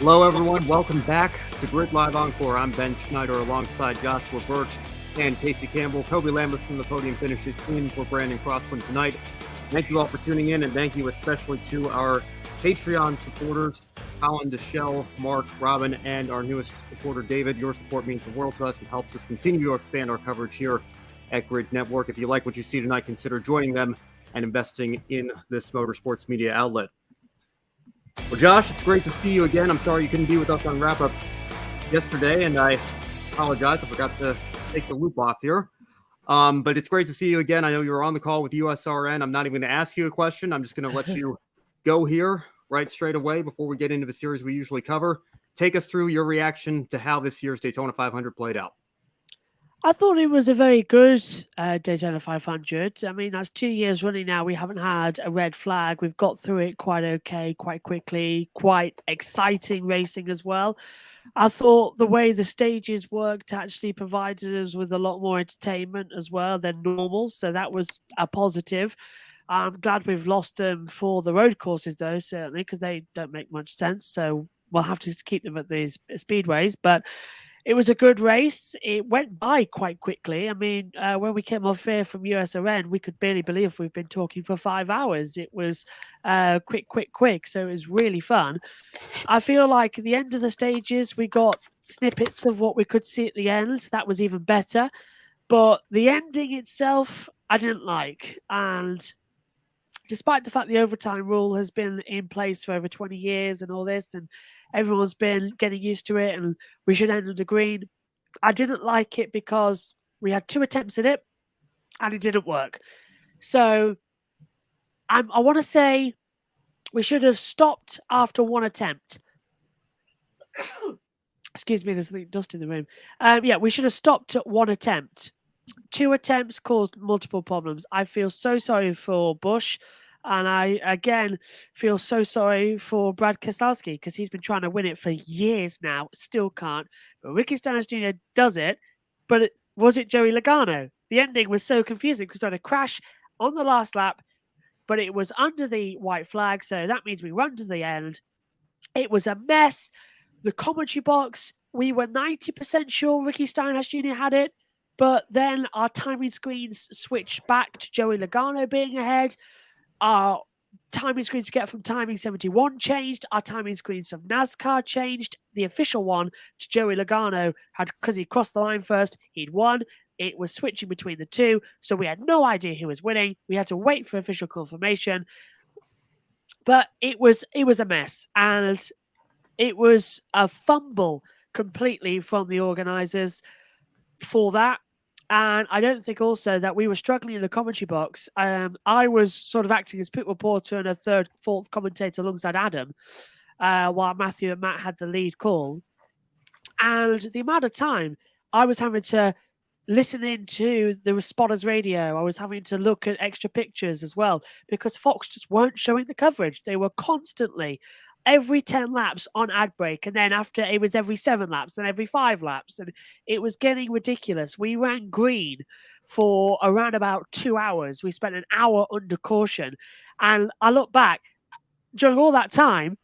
Hello, everyone. Welcome back to Grid Live Encore. I'm Ben Schneider alongside Joshua Birch and Casey Campbell. Toby Lambert from the Podium Finishes team for Brandon Crossman tonight. Thank you all for tuning in, and thank you especially to our Patreon supporters, Colin, Deschelle, Mark, Robin, and our newest supporter, David. Your support means the world to us and helps us continue to expand our coverage here at Grid Network. If you like what you see tonight, consider joining them and investing in this motorsports media outlet. Well, Josh, it's great to see you again. I'm sorry you couldn't be with us on wrap-up yesterday, and I apologize. I forgot to take the loop off here. But it's great to see you again. I know you were on the call with USRN. I'm not even going to ask you a question. I'm just going to let you go here right straight away before we get into the series we usually cover. Take us through your reaction to how this year's Daytona 500 played out. I thought it was a very good Daytona 500. I mean, that's 2 years running now. We haven't had a red flag. We've got through it quite okay, quite quickly, quite exciting racing as well. I thought the way the stages worked actually provided us with a lot more entertainment as well than normal. So that was a positive. I'm glad we've lost them for the road courses, though, certainly, because they don't make much sense. So we'll have to keep them at these speedways. But it was a good race. It went by quite quickly. I mean, when we came off here from USRN, we could barely believe we've been talking for 5 hours. It was quick. So it was really fun. I feel like at the end of the stages, we got snippets of what we could see at the end. That was even better. But the ending itself, I didn't like. And despite the fact the overtime rule has been in place for over 20 years and all this, and everyone's been getting used to it, and we should end on the green, I didn't like it because we had 2 attempts at it, and it didn't work. So I want to say we should have stopped after 1 attempt. Excuse me, there's dust in the room. We should have stopped at 1 attempt. 2 attempts caused multiple problems. I feel so sorry for Busch. And I, again, feel so sorry for Brad Keselowski because he's been trying to win it for years now, still can't. But Ricky Stenhouse Jr. does it, but was it Joey Logano? The ending was so confusing because we had a crash on the last lap, but it was under the white flag, so that means we run to the end. It was a mess. The commentary box, we were 90% sure Ricky Stenhouse Jr. had it, but then our timing screens switched back to Joey Logano being ahead. Our timing screens we get from Timing 71 changed. Our timing screens from NASCAR changed. The official one to Joey Logano had, because he crossed the line first, he'd won. It was switching between the two, so we had no idea who was winning. We had to wait for official confirmation. But it was a mess, and it was a fumble completely from the organisers for that. And I don't think also that we were struggling in the commentary box. I was sort of acting as pit reporter and a third, fourth commentator alongside Adam, while Matthew and Matt had the lead call. And the amount of time I was having to listen into the spotters radio, I was having to look at extra pictures as well, because Fox just weren't showing the coverage. They were constantly every 10 laps on ad break, and then after it was every 7 laps and every 5 laps, and it was getting ridiculous. We ran green for around about 2 hours. We spent an hour under caution, and I look back during all that time,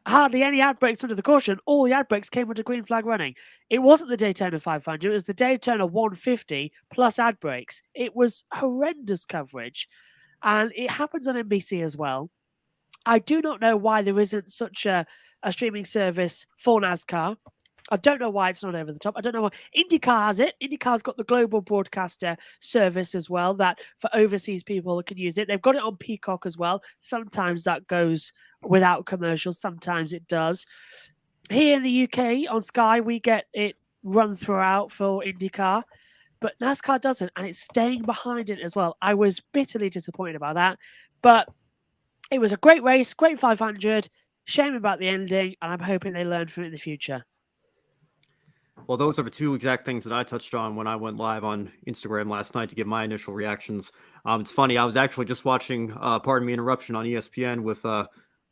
hardly any ad breaks under the caution. All the ad breaks came under green flag running. It wasn't the Daytona 500, it was the Daytona 150 plus ad breaks. It was horrendous coverage, and it happens on NBC as well. I do not know why there isn't such a streaming service for NASCAR. I don't know why it's not over the top. I don't know why. IndyCar has it. IndyCar's got the global broadcaster service as well, that for overseas people can use it. They've got it on Peacock as well. Sometimes that goes without commercials. Sometimes it does. Here in the UK on Sky, we get it run throughout for IndyCar, but NASCAR doesn't, and it's staying behind it as well. I was bitterly disappointed about that, but it was a great race, great 500. Shame about the ending, and I'm hoping they learn from it in the future. Well, those are the 2 exact things that I touched on when I went live on Instagram last night to give my initial reactions. It's funny, I was actually just watching Pardon Me Interruption on ESPN with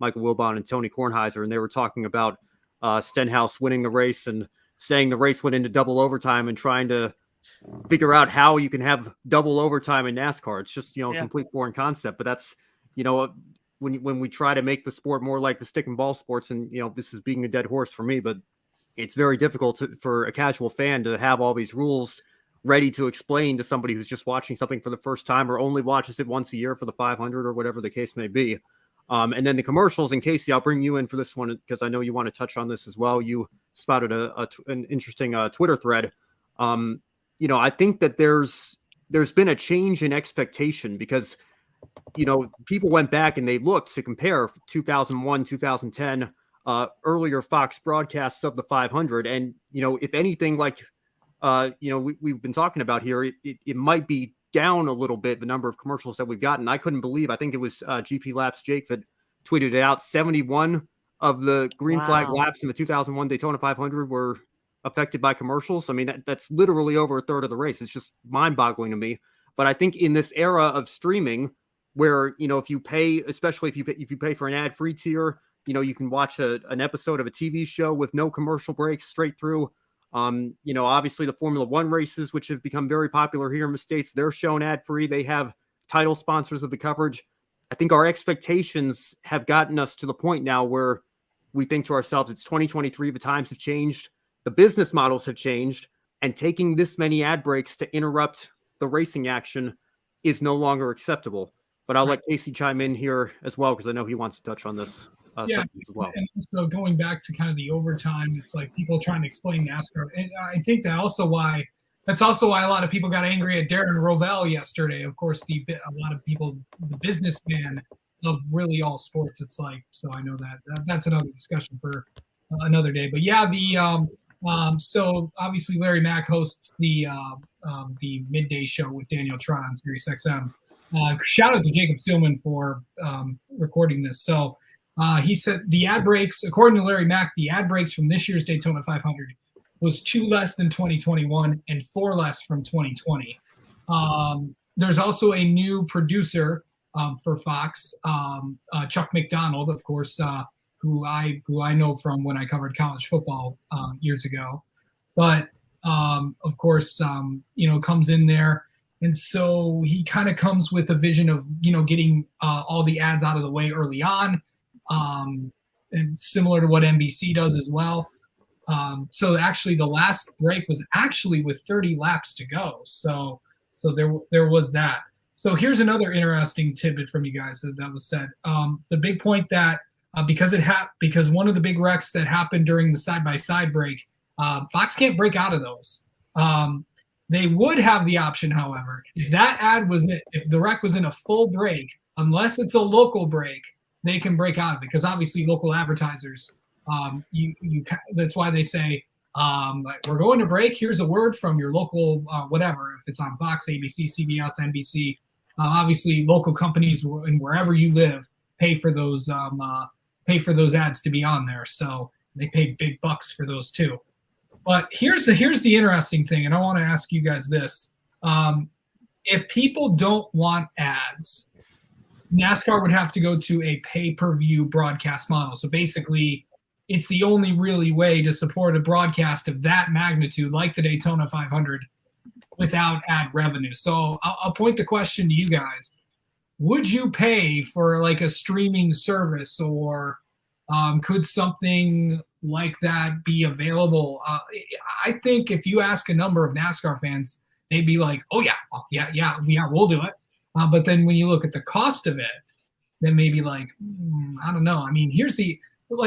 Michael Wilbon and Tony Kornheiser, and they were talking about Stenhouse winning the race and saying the race went into double overtime and trying to figure out how you can have double overtime in NASCAR. It's just, complete foreign concept, but that's, when we try to make the sport more like the stick and ball sports, and this is being a dead horse for me, but it's very difficult for a casual fan to have all these rules ready to explain to somebody who's just watching something for the first time or only watches it once a year for the 500 or whatever the case may be. And then the commercials, and Casey, I'll bring you in for this one because I know you want to touch on this as well. You spotted an interesting Twitter thread. I think that there's been a change in expectation because, people went back and they looked to compare 2001, 2010, earlier Fox broadcasts of the 500. And, if anything, like, we've been talking about here, it might be down a little bit, the number of commercials that we've gotten. I couldn't believe, I think it was GP Laps Jake that tweeted it out. 71 of the green flag laps in the 2001 Daytona 500 were affected by commercials. I mean, that's literally over a third of the race. It's just mind-boggling to me. But I think in this era of streaming, where if you pay, especially if you pay for an ad-free tier, you can watch an episode of a TV show with no commercial breaks straight through. Obviously the Formula One races, which have become very popular here in the States, they're shown ad-free. They have title sponsors of the coverage. I think our expectations have gotten us to the point now where we think to ourselves, it's 2023, the times have changed, the business models have changed, and taking this many ad breaks to interrupt the racing action is no longer acceptable. But I'll let Casey chime in here as well, because I know he wants to touch on this. As well. And so going back to kind of the overtime, it's like people trying to explain NASCAR. And I think that's also why a lot of people got angry at Darren Rovell yesterday. Of course, a lot of people, the businessman of really all sports. It's like, so I know that's another discussion for another day. But yeah, so obviously Larry Mack hosts the midday show with Daniel Trott on Sirius XM. Shout out to Jacob Seelman for recording this. So. He said the ad breaks, according to Larry Mack, the ad breaks from this year's Daytona 500 was 2 less than 2021 and 4 less from 2020. There's also a new producer for Fox, Chuck McDonald, of course, who I know from when I covered college football years ago. But of course, comes in there. And so he kind of comes with a vision of, getting all the ads out of the way early on. And similar to what NBC does as well. So actually the last break was actually with 30 laps to go. So there was that. So here's another interesting tidbit from you guys that was said. The big point that because one of the big wrecks that happened during the side-by-side break, Fox can't break out of those. They would have the option, however, if the wreck was in a full break, unless it's a local break, they can break out of it, because obviously local advertisers, that's why they say, we're going to break. Here's a word from your local whatever. If it's on Fox, ABC, CBS, NBC, obviously local companies and wherever you live pay for those ads to be on there. So they pay big bucks for those too. But here's the interesting thing, and I want to ask you guys this: if people don't want ads, NASCAR would have to go to a pay-per-view broadcast model. So basically, it's the only really way to support a broadcast of that magnitude, like the Daytona 500, without ad revenue. So I'll point the question to you guys. Would you pay for like a streaming service, or could something like that be available? I think if you ask a number of NASCAR fans, they'd be like, oh, yeah, we'll do it. But then when you look at the cost of it, then maybe like, I don't know. I mean,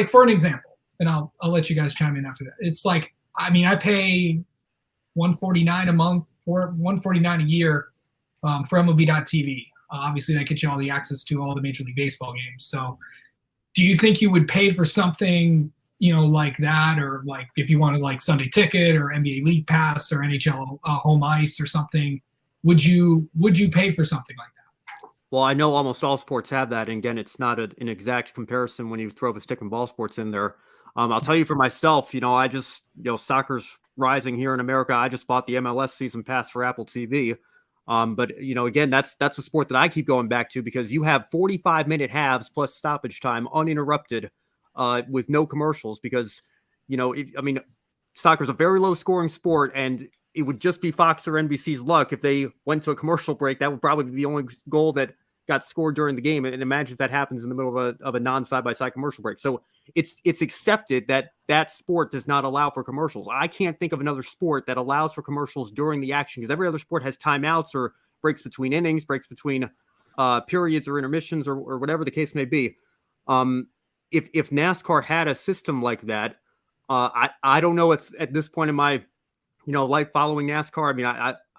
for an example, and I'll let you guys chime in after that. It's like, I mean, I pay $149 a month for $149 a year for MLB.TV. Obviously, that gets you all the access to all the Major League Baseball games. So do you think you would pay for something, like that, or like if you wanted like Sunday Ticket or NBA League Pass or NHL Home Ice or something? Would you pay for something like that? Well, I know almost all sports have that. And again, it's not an exact comparison when you throw the stick and ball sports in there. I'll tell you for myself, I just, soccer's rising here in America. I just bought the MLS season pass for Apple TV. But again, that's a sport that I keep going back to, because you have 45-minute halves plus stoppage time uninterrupted with no commercials, because, soccer's a very low scoring sport, and it would just be Fox or NBC's luck if they went to a commercial break. That would probably be the only goal that got scored during the game. And imagine if that happens in the middle of a non-side-by-side commercial break. So it's accepted that sport does not allow for commercials. I can't think of another sport that allows for commercials during the action, because every other sport has timeouts or breaks between innings, breaks between periods or intermissions or whatever the case may be. If NASCAR had a system like that, I don't know if at this point in my life following NASCAR, I mean,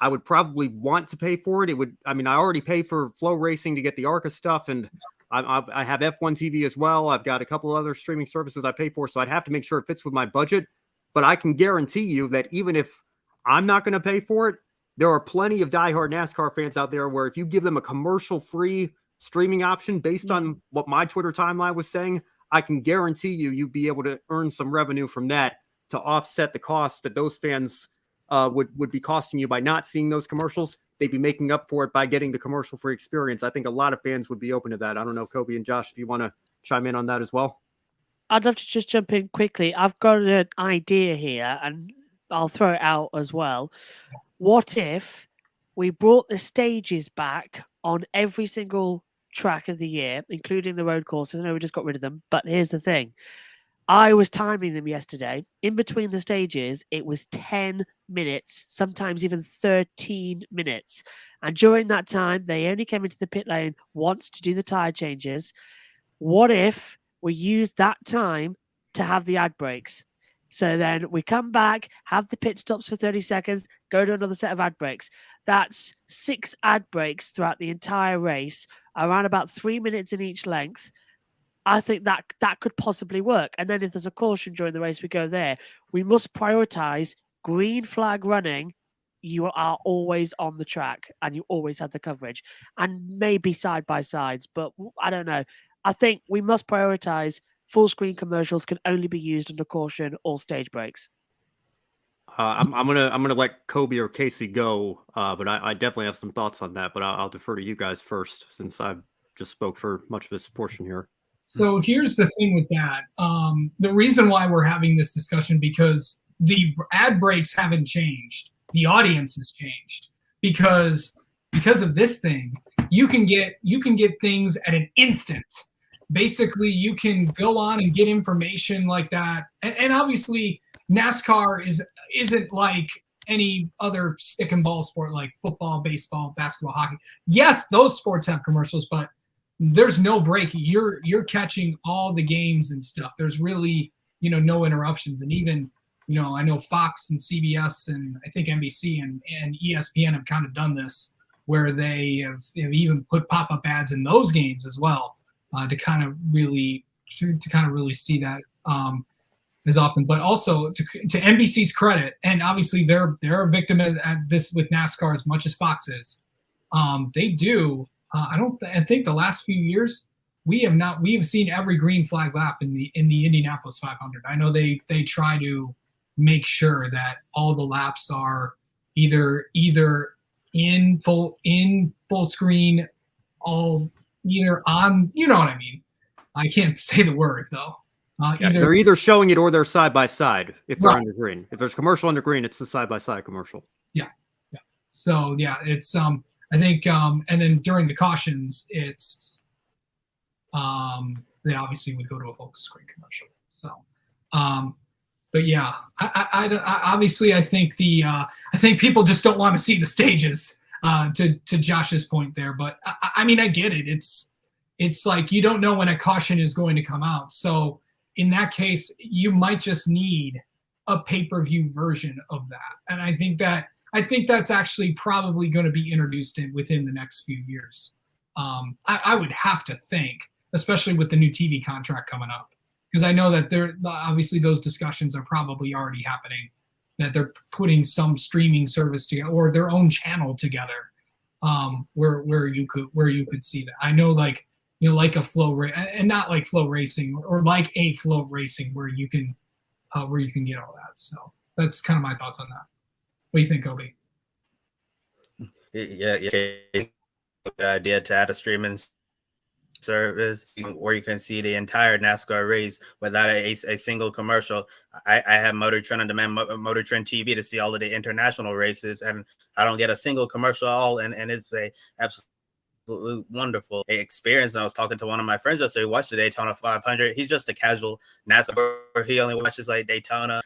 I would probably want to pay for it. I already pay for Flow Racing to get the ARCA stuff, and I have F1 TV as well. I've got a couple other streaming services I pay for, so I'd have to make sure it fits with my budget. But I can guarantee you that even if I'm not going to pay for it, there are plenty of diehard NASCAR fans out there where if you give them a commercial-free streaming option based on what my Twitter timeline was saying, I can guarantee you'd be able to earn some revenue from that to offset the cost that those fans would be costing you by not seeing those commercials. They'd be making up for it by getting the commercial-free experience. I think a lot of fans would be open to that. I don't know, Kobe and Josh, if you want to chime in on that as well. I'd love to just jump in quickly. I've got an idea here, and I'll throw it out as well. What if we brought the stages back on every single track of the year, including the road courses? I know we just got rid of them, but here's the thing. I was timing them yesterday. In between the stages, it was 10 minutes, sometimes even 13 minutes. And during that time, they only came into the pit lane once to do the tire changes. What if we use that time to have the ad breaks? So then we come back, have the pit stops for 30 seconds, go to another set of ad breaks. That's 6 ad breaks throughout the entire race, around about 3 minutes in each length. I think that could possibly work. And then if there's a caution during the race, we go there. We must prioritize green flag running. You are always on the track and you always have the coverage, and maybe side by sides, but I don't know. I think we must prioritize full screen commercials can only be used under caution or stage breaks. I'm gonna let Kobe or Casey go, but I definitely have some thoughts on that. But I'll defer to you guys first, since I just spoke for much of this portion here. So here's the thing with that. The reason why we're having this discussion, because the ad breaks haven't changed. The audience has changed because of this thing. You can get things at an instant. Basically, you can go on and get information like that. And obviously, NASCAR isn't like any other stick and ball sport like football, baseball, basketball, hockey. Yes, those sports have commercials, but there's no break. You're catching all the games and stuff. There's really, no interruptions. And even, I know Fox and CBS and I think NBC and ESPN have kind of done this, where they have even put pop-up ads in those games as well, to kind of really see that as often. But also to NBC's credit, and obviously they're a victim at this with NASCAR as much as Fox is. They do. I think the last few years we have seen every green flag lap in the Indianapolis 500. I know they try to make sure that all the laps are either in full screen, either on, you know what I mean. I can't say the word though. They're either showing it or they're side by side if they're under green. If there's commercial under green, it's the side by side commercial. Yeah. So it's I think and then during the cautions, it's they obviously would go to a full screen commercial. So but yeah, I obviously I think I think people just don't want to see the stages, to Josh's point there. But I mean, I get it. It's like you don't know when a caution is going to come out. So in that case, you might just need a pay-per-view version of that. And I think that's actually probably going to be introduced within the next few years. I would have to think, especially with the new TV contract coming up, because I know that obviously those discussions are probably already happening, that they're putting some streaming service together or their own channel together, where you could see that. I know, like, like a and not like Flow Racing or like a Flow Racing where you can get all that. So that's kind of my thoughts on that. What do you think, Kobe? Yeah. Good idea to add a streaming service where you can see the entire NASCAR race without a single commercial. I have Motor Trend on Demand, Motor Trend TV to see all of the international races, and I don't get a single commercial at all, and it's a absolute wonderful experience. And I was talking to one of my friends yesterday who watched the Daytona 500. He's just a casual NASCAR. He only watches like Daytona,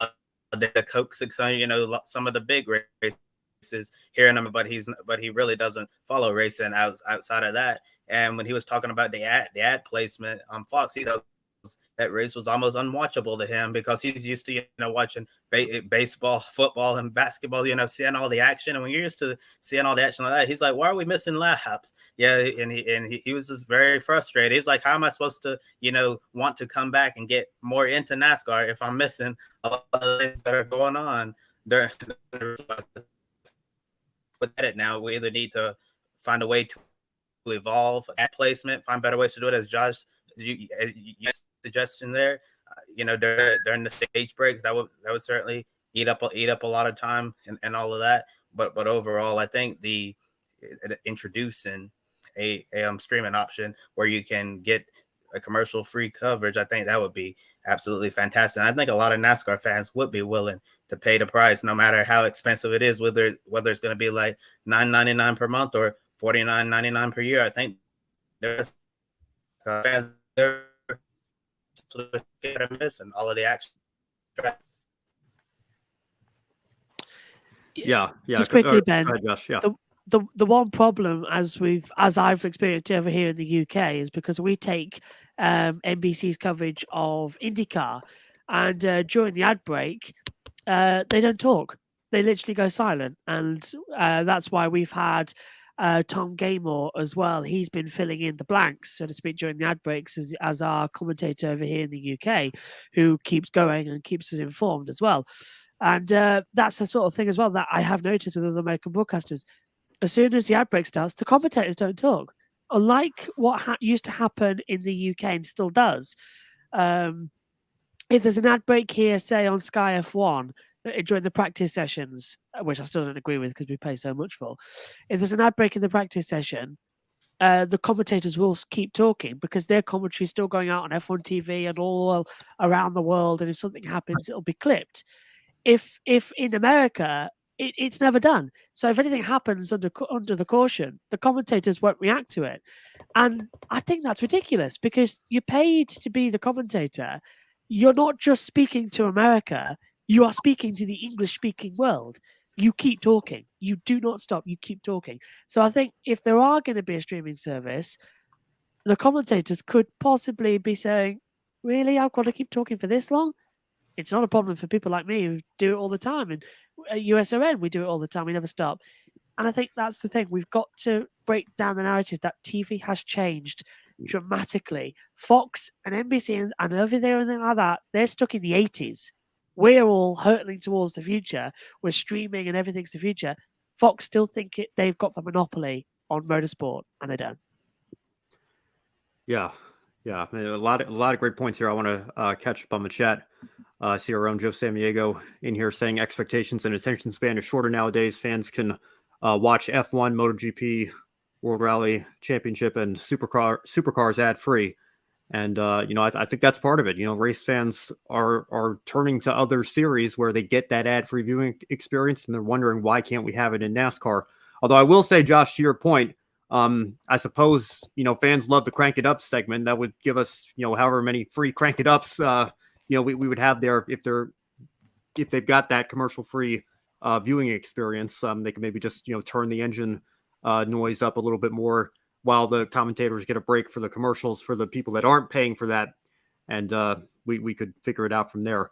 the Coke 600, some of the big races here in them, but he really doesn't follow racing outside of that. And when he was talking about the ad placement on Fox, that race was almost unwatchable to him because he's used to watching baseball, football, and basketball. Seeing all the action, and when you're used to seeing all the action like that, he's like, "Why are we missing laps?" Yeah, and he was just very frustrated. He's like, "How am I supposed to want to come back and get more into NASCAR if I'm missing a lot of things that are going on?" But at it now, we either need to find a way to evolve ad placement, find better ways to do it, as Josh you suggestion there. During the stage breaks, that would certainly eat up a lot of time and all of that. But overall, I think the introducing a streaming option where you can get a commercial free coverage, I think that would be absolutely fantastic. And I think a lot of NASCAR fans would be willing to pay the price, no matter how expensive it is, whether it's going to be like $9.99 per month or $49.99 per year. I think there's fans there missing all of the action. Yeah. Just quickly, Ben. Josh, yeah. The one problem as I've experienced over here in the UK is because we take NBC's coverage of IndyCar, and during the ad break, they don't talk. They literally go silent, and that's why we've had Tom Gaymore as well. He's been filling in the blanks, so to speak, during the ad breaks as our commentator over here in the UK, who keeps going and keeps us informed as well. And that's the sort of thing as well that I have noticed with other American broadcasters. As soon as the ad break starts, the commentators don't talk. Unlike what used to happen in the UK and still does. If there's an ad break here, say on Sky F1, during the practice sessions, which I still don't agree with because we pay so much for, if there's an ad break in the practice session, the commentators will keep talking because their commentary is still going out on F1 TV and all around the world. And if something happens, it'll be clipped. If in America, it's never done. So if anything happens under the caution, the commentators won't react to it. And I think that's ridiculous because you're paid to be the commentator. You're not just speaking to America. You are speaking to the English-speaking world. You keep talking. You do not stop. You keep talking. So I think if there are going to be a streaming service, the commentators could possibly be saying, really, I've got to keep talking for this long? It's not a problem for people like me who do it all the time. And at USON, we do it all the time. We never stop. And I think that's the thing. We've got to break down the narrative that TV has changed dramatically. Fox and NBC and everything like that, they're stuck in the 80s. We're all hurtling towards the future. We're streaming and everything's the future. Fox still think they've got the monopoly on motorsport, and they don't. Yeah. I mean, a lot of great points here. I want to catch up on the chat. I see our own Joe Samdiego in here saying expectations and attention span is shorter nowadays. Fans can watch F1, MotoGP, World Rally Championship, and supercars ad free. And I think that's part of it. Race fans are turning to other series where they get that ad free viewing experience, and they're wondering why can't we have it in NASCAR. Although I will say, Josh, to your point, I suppose fans love the Crank It Up segment. That would give us however many free Crank It Ups we would have there if they've got that commercial free viewing experience. They can maybe just turn the engine noise up a little bit more while the commentators get a break for the commercials for the people that aren't paying for that, and we could figure it out from there.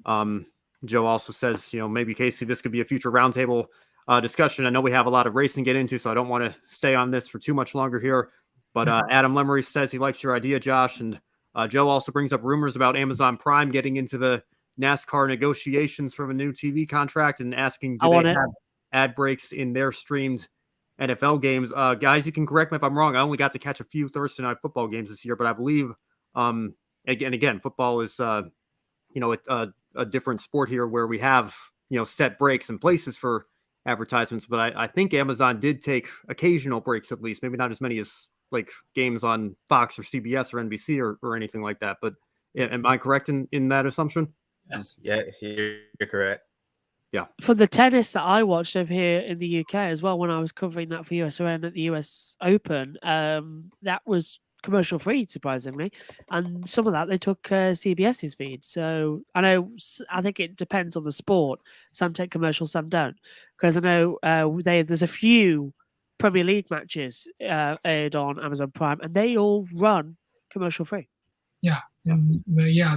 Joe also says maybe Casey, this could be a future roundtable discussion. I know we have a lot of racing to get into, so I don't want to stay on this for too much longer here. But Adam Lemery says he likes your idea, Josh. And Joe also brings up rumors about Amazon Prime getting into the NASCAR negotiations from a new TV contract and asking, do they have ad breaks in their streamed NFL games? Guys, you can correct me if I'm wrong. I only got to catch a few Thursday night football games this year, but I believe, again, football is, a different sport here where we have, set breaks and places for advertisements. But I think Amazon did take occasional breaks, at least, maybe not as many as like games on Fox or CBS or NBC or anything like that. But am I correct in that assumption? Yes. Yeah, you're correct. For the tennis that I watched over here in the UK as well, when I was covering that for USON at the US Open, that was commercial free, surprisingly, and some of that they took CBS's feed. So I know, I think it depends on the sport. Some take commercial, some don't. Because I know there's a few Premier League matches aired on Amazon Prime, and they all run commercial free. Yeah, and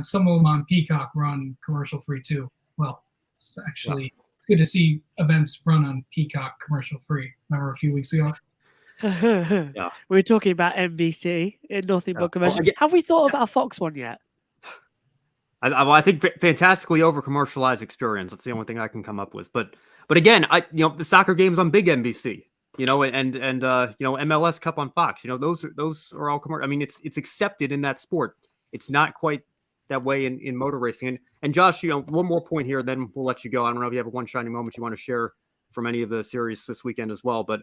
some of them on Peacock run commercial free too. Well, actually, it's good to see events run on Peacock commercial free. Remember a few weeks ago? We were talking about NBC in nothing but commercial. Have we thought about Fox one yet? I think fantastically over commercialized experience. That's the only thing I can come up with. But again, the soccer games on big NBC, and MLS Cup on Fox. Those are all commercial. I mean, it's accepted in that sport. It's not quite that way in motor racing. And Josh, one more point here, then we'll let you go. I don't know if you have one shining moment you want to share from any of the series this weekend as well. But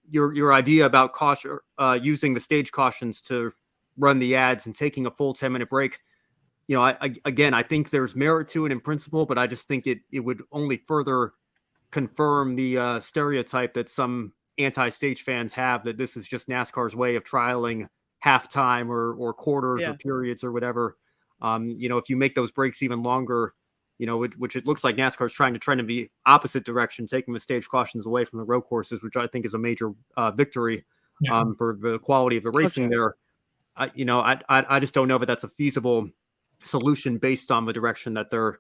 your idea about caution, using the stage cautions to run the ads and taking a full 10-minute break. I think there's merit to it in principle, but I just think it would only further confirm the stereotype that some anti-stage fans have, that this is just NASCAR's way of trialing halftime or quarters or periods or whatever. If you make those breaks even longer, which it looks like NASCAR is trying to trend in the opposite direction, taking the stage cautions away from the road courses, which I think is a major victory for the quality of the racing there. I just don't know if that's a feasible solution based on the direction that they're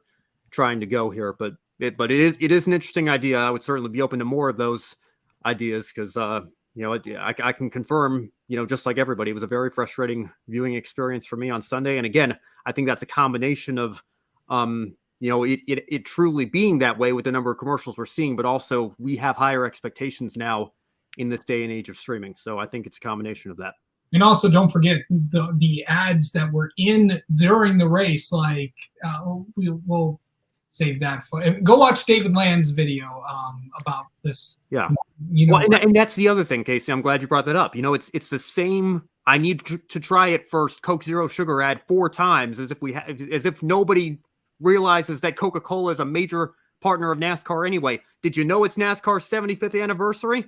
trying to go here. But it is an interesting idea. I would certainly be open to more of those ideas because I can confirm, just like everybody, it was a very frustrating viewing experience for me on Sunday. And again, I think that's a combination of it truly being that way with the number of commercials we're seeing, but also we have higher expectations now in this day and age of streaming. So I think it's a combination of that. And also, don't forget the ads that were in during the race. Like we'll save that for. Go watch David Land's video about this. Yeah, and that's the other thing, Casey. I'm glad you brought that up. It's the same. I need to try it first. Coke Zero Sugar ad 4 times, as if nobody realizes that Coca-Cola is a major partner of NASCAR anyway. Did you know it's NASCAR's 75th anniversary?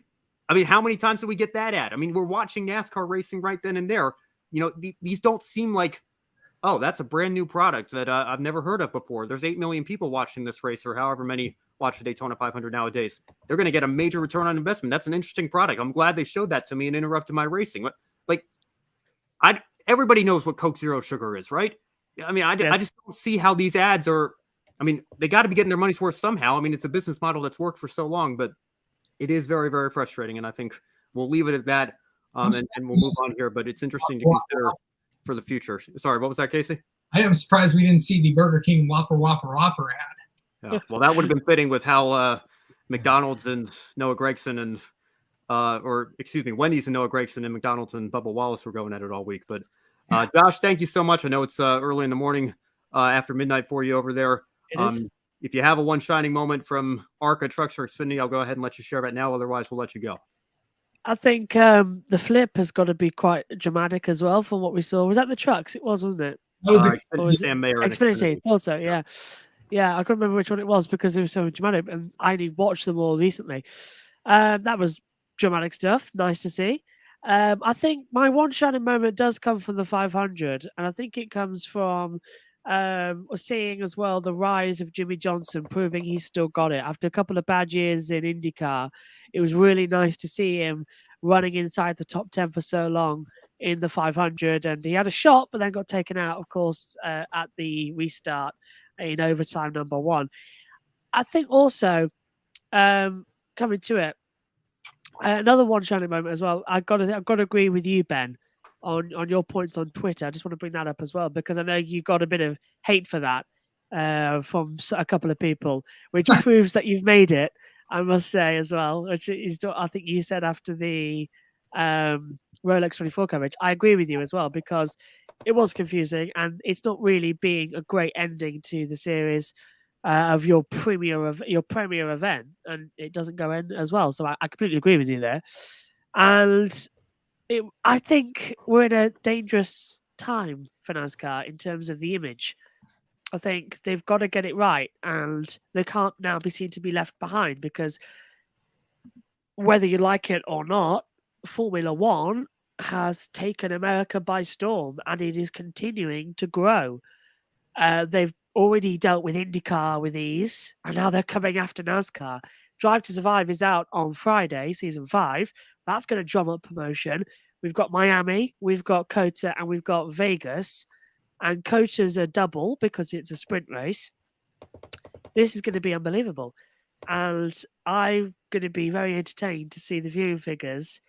I mean, how many times did we get that ad? I mean, we're watching NASCAR racing right then and there. These don't seem like, oh, that's a brand new product that I've never heard of before. There's 8 million people watching this race, or however many watch the Daytona 500 nowadays. They're going to get a major return on investment. That's an interesting product. I'm glad they showed that to me and interrupted my racing. Like, everybody knows what Coke Zero Sugar is, right? I mean, I just don't see how these ads are. I mean, they got to be getting their money's worth somehow. I mean, it's a business model that's worked for so long, but it is very, very frustrating. And I think we'll leave it at that and we'll move on here. But it's interesting to consider for the future. Sorry, what was that, Casey? I am surprised we didn't see the Burger King Whopper Whopper Whopper ad. Yeah, well, that would have been fitting with how McDonald's and Noah Gragson and Wendy's and Noah Gragson and McDonald's and Bubba Wallace were going at it all week. But Josh, thank you so much. I know it's early in the morning after midnight for you over there. It is. If you have a one shining moment from ARCA Trucks or Xfinity, I'll go ahead and let you share that now. Otherwise, we'll let you go. I think the flip has got to be quite dramatic as well from what we saw. Was that the trucks? It was, wasn't it? That was Xfinity. Thought so, yeah. Yeah, I couldn't remember which one it was because it was so dramatic, and I only watched them all recently. That was dramatic stuff. Nice to see. I think my one shining moment does come from the 500, and I think it comes from seeing as well the rise of Jimmy Johnson, proving he's still got it after a couple of bad years in IndyCar. It was really nice to see him running inside the top 10 for so long in the 500, and he had a shot but then got taken out, of course, at the restart in overtime number 1. I think also coming to it, another one shining moment as well. I've got to agree with you, Ben, on your points on Twitter. I just want to bring that up as well because I know you got a bit of hate for that from a couple of people, which proves that you've made it, I must say as well. Which is, I think you said after the Rolex 24 coverage. I agree with you as well because it was confusing and it's not really being a great ending to the series of your premier event, and it doesn't go in as well. So I completely agree with you there, and I think we're in a dangerous time for NASCAR in terms of the image. I think they've got to get it right, and they can't now be seen to be left behind, because whether you like it or not, Formula One has taken America by storm, and it is continuing to grow. They've already dealt with IndyCar with ease, and now they're coming after NASCAR. Drive to Survive is out on Friday, season 5. That's going to drum up promotion. We've got Miami, we've got COTA, and we've got Vegas. And COTA's a double because it's a sprint race. This is going to be unbelievable. And I'm going to be very entertained to see the viewing figures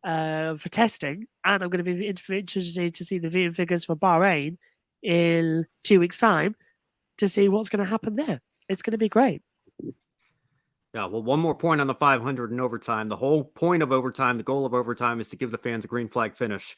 for testing. And I'm going to be interested to see the viewing figures for Bahrain in 2 weeks' time to see what's going to happen there. It's going to be great. Yeah, well, one more point on the 500 in overtime. The whole point of overtime, the goal of overtime, is to give the fans a green flag finish.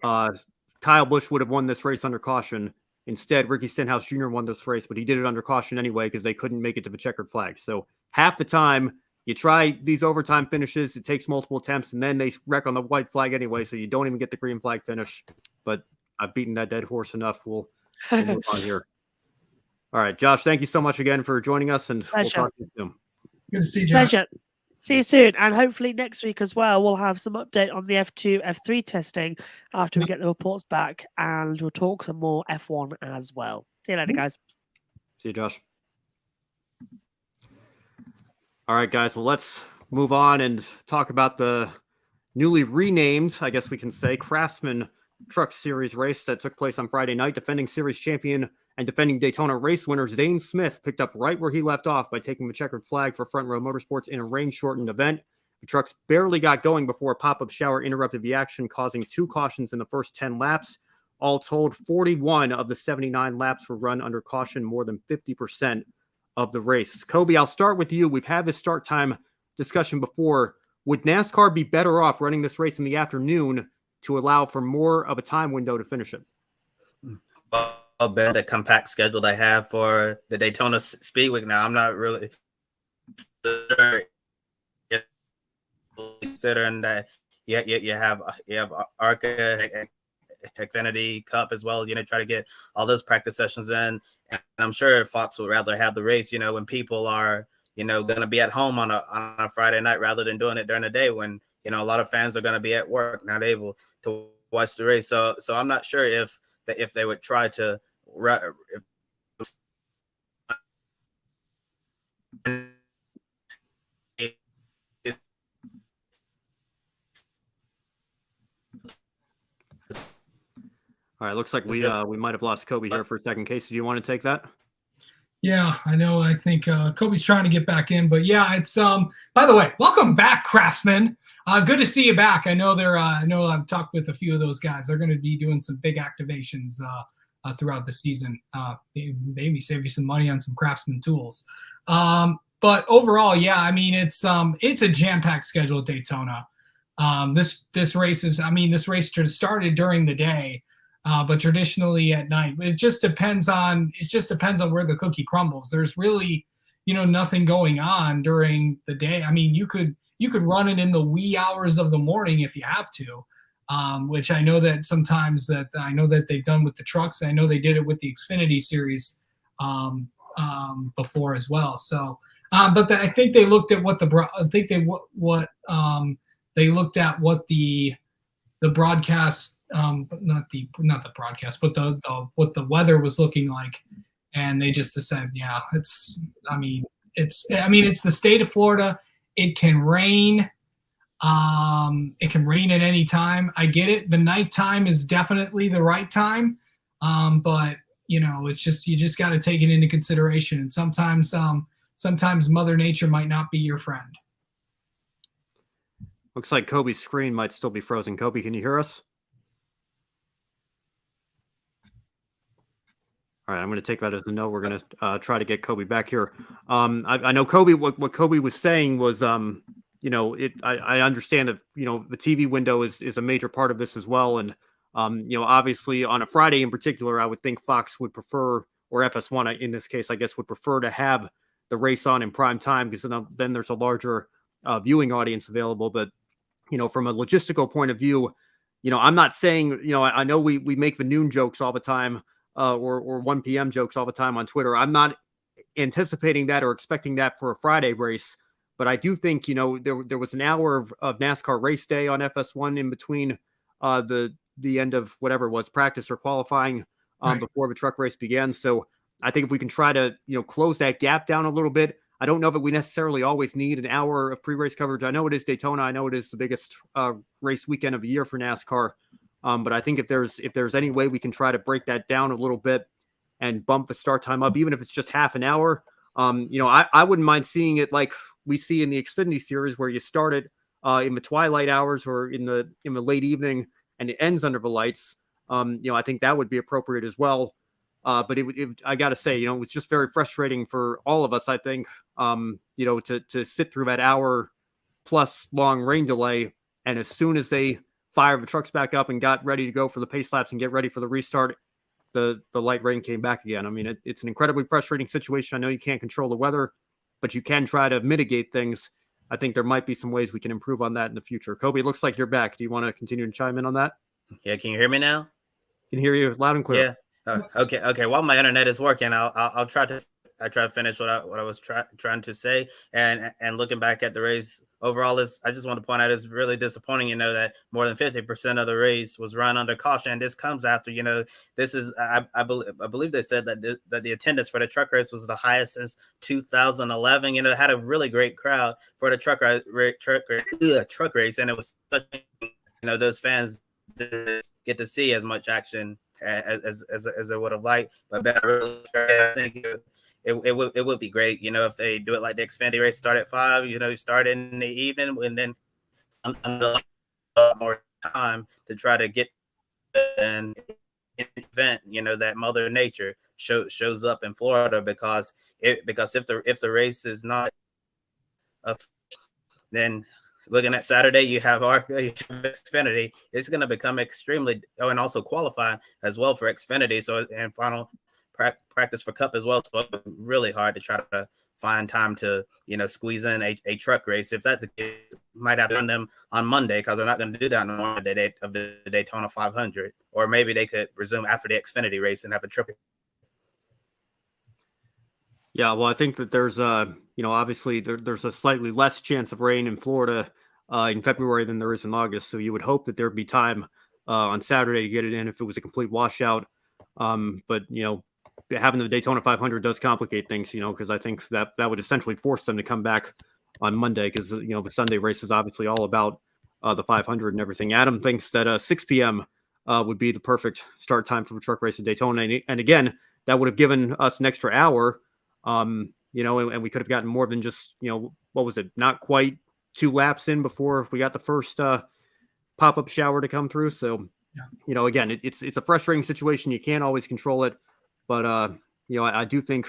Kyle Busch would have won this race under caution. Instead, Ricky Stenhouse Jr. won this race, but he did it under caution anyway because they couldn't make it to the checkered flag. So half the time, you try these overtime finishes, it takes multiple attempts, and then they wreck on the white flag anyway, so you don't even get the green flag finish. But I've beaten that dead horse enough. We'll move on here. All right, Josh, thank you so much again for joining us, and we'll talk to you soon. Good to see you, Josh. Pleasure. See you soon. And hopefully next week as well, we'll have some update on the F2, F3 testing after we get the reports back, and we'll talk some more F1 as well. See you later, guys. See you, Josh. All right, guys. Well, let's move on and talk about the newly renamed, I guess we can say, Craftsman Truck Series race that took place on Friday night. Defending series champion and defending Daytona race winner Zane Smith picked up right where he left off by taking the checkered flag for Front Row Motorsports in a rain-shortened event. The trucks barely got going before a pop-up shower interrupted the action, causing 2 cautions in the first 10 laps. All told, 41 of the 79 laps were run under caution, more than 50% of the race. Kobe, I'll start with you. We've had this start time discussion before. Would NASCAR be better off running this race in the afternoon to allow for more of a time window to finish it? Better the compact schedule they have for the Daytona Speedway. Now, I'm not really sure, considering that you have ARCA Xfinity Cup as well. Try to get all those practice sessions in. And I'm sure Fox would rather have the race, when people are, going to be at home on a Friday night rather than doing it during the day when, a lot of fans are going to be at work, not able to watch the race. So I'm not sure if they would try to All right, looks like we might have lost Kobe here for a second. Casey, do you want to take that? Yeah, I know. I think Kobe's trying to get back in, but yeah, it's by the way, welcome back, Craftsman. Good to see you back. I know I know I've talked with a few of those guys. They're going to be doing some big activations throughout the season. Maybe save you some money on some Craftsman tools. But overall, yeah, I mean, it's a jam-packed schedule at Daytona. This race started during the day, but traditionally at night. It just depends on where the cookie crumbles. There's really, nothing going on during the day. I mean, you could run it in the wee hours of the morning if you have to. Which I know that sometimes that they've done with the trucks. I know they did it with the Xfinity Series before as well. So, but I think they looked at what the broadcast, not the broadcast, but what the weather was looking like, and they just said, yeah, it's the state of Florida. It can rain. It can rain at any time. I get it. The nighttime is definitely the right time. But it's just, you just got to take it into consideration. And sometimes Mother Nature might not be your friend. Looks like Kobe's screen might still be frozen. Kobe, can you hear us? All right, I'm going to take that as a no. We're going to try to get Kobe back here. I know Kobe, what Kobe was saying was, I understand that, the TV window is a major part of this as well. And, obviously on a Friday in particular, I would think Fox would prefer, or FS1 in this case, I guess, would prefer to have the race on in prime time because then there's a larger viewing audience available. But, from a logistical point of view, I'm not saying, I know we make the noon jokes all the time or 1 p.m. jokes all the time on Twitter. I'm not anticipating that or expecting that for a Friday race, but I do think, there was an hour of NASCAR race day on FS1 in between the end of whatever it was, practice or qualifying before the truck race began. So I think if we can try to, close that gap down a little bit. I don't know that we necessarily always need an hour of pre-race coverage. I know it is Daytona. I know it is the biggest race weekend of the year for NASCAR. But I think if there's any way we can try to break that down a little bit and bump the start time up, even if it's just half an hour, I wouldn't mind seeing it like we see in the Xfinity Series, where you start it in the twilight hours or in the late evening and it ends under the lights. I think that would be appropriate as well. But I got to say, it was just very frustrating for all of us, I think, to sit through that hour plus long rain delay. And as soon as they fired the trucks back up and got ready to go for the pace laps and get ready for the restart, the light rain came back again. I mean, it's an incredibly frustrating situation. I know you can't control the weather, but you can try to mitigate things. I think there might be some ways we can improve on that in the future. Kobe, it looks like you're back. Do you want to continue to chime in on that? Yeah, can you hear me now? Can hear you loud and clear. Yeah. Okay. While my internet is working, I'll try to finish what I was trying to say. And looking back at the race overall, I just want to point out it's really disappointing. That more than 50% of the race was run under caution. And this comes after this is I believe they said that the attendance for the truck race was the highest since 2011. It had a really great crowd for the truck race, and it was such, those fans didn't get to see as much action as I would have liked. But I think it would be great, if they do it like the Xfinity race, start at 5, start in the evening, and then under a lot more time to try to get an event, that Mother Nature shows up in Florida, because if the race is not then looking at Saturday, you have ARCA, you have Xfinity. It's going to become extremely, and also qualifying as well for Xfinity. So, and final practice for Cup as well. So it's really hard to try to find time to, squeeze in a truck race. If that's the case, might have to run them on Monday, because they're not going to do that on the date of the Daytona 500. Or maybe they could resume after the Xfinity race and have a triple. Yeah, well, I think that there's obviously there's a slightly less chance of rain in Florida in February than there is in August. So you would hope that there'd be time on Saturday to get it in if it was a complete washout. But having the Daytona 500 does complicate things, because I think that would essentially force them to come back on Monday, because the Sunday race is obviously all about the 500 and everything. Adam thinks that 6 p.m. Would be the perfect start time for the truck race at Daytona, and again, that would have given us an extra hour. And we could have gotten more than just, what was it? Not quite 2 laps in before we got the first pop-up shower to come through. So, yeah. Again, it's a frustrating situation. You can't always control it, but I do think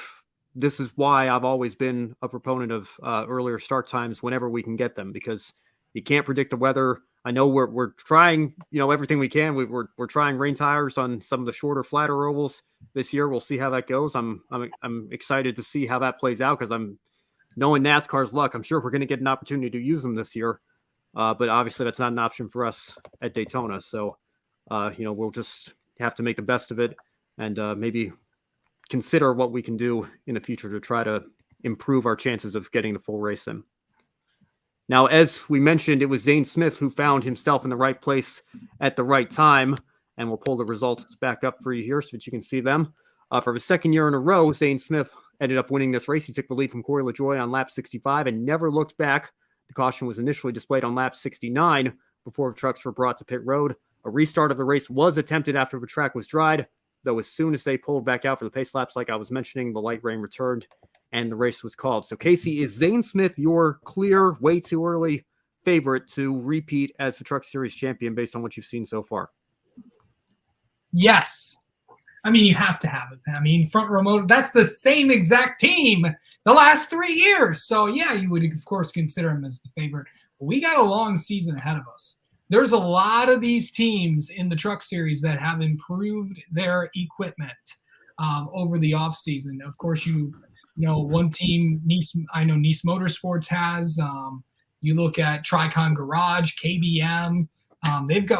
this is why I've always been a proponent of earlier start times whenever we can get them, because you can't predict the weather. I know we're trying, everything we can. We're trying rain tires on some of the shorter, flatter ovals this year. We'll see how that goes. I'm excited to see how that plays out, because I'm knowing NASCAR's luck. I'm sure we're going to get an opportunity to use them this year, but obviously that's not an option for us at Daytona. So, we'll just have to make the best of it and maybe consider what we can do in the future to try to improve our chances of getting the full race in. Now, as we mentioned, it was Zane Smith who found himself in the right place at the right time, and we'll pull the results back up for you here so that you can see them. For the second year in a row, Zane Smith ended up winning this race. He took the lead from Corey LaJoie on lap 65 and never looked back. The caution was initially displayed on lap 69 before the trucks were brought to pit road. A restart of the race was attempted after the track was dried, though as soon as they pulled back out for the pace laps, like I was mentioning, the light rain returned and the race was called. So, Casey, is Zane Smith your clear, way too early favorite to repeat as the Truck Series champion based on what you've seen so far? Yes. I mean, you have to have it. I mean, Front Row Motor, that's the same exact team the last 3 years. So, yeah, you would, of course, consider him as the favorite. But we got a long season ahead of us. There's a lot of these teams in the Truck Series that have improved their equipment over the offseason. Of course, one team, Nice Motorsports has. You look at Tricon Garage, KBM.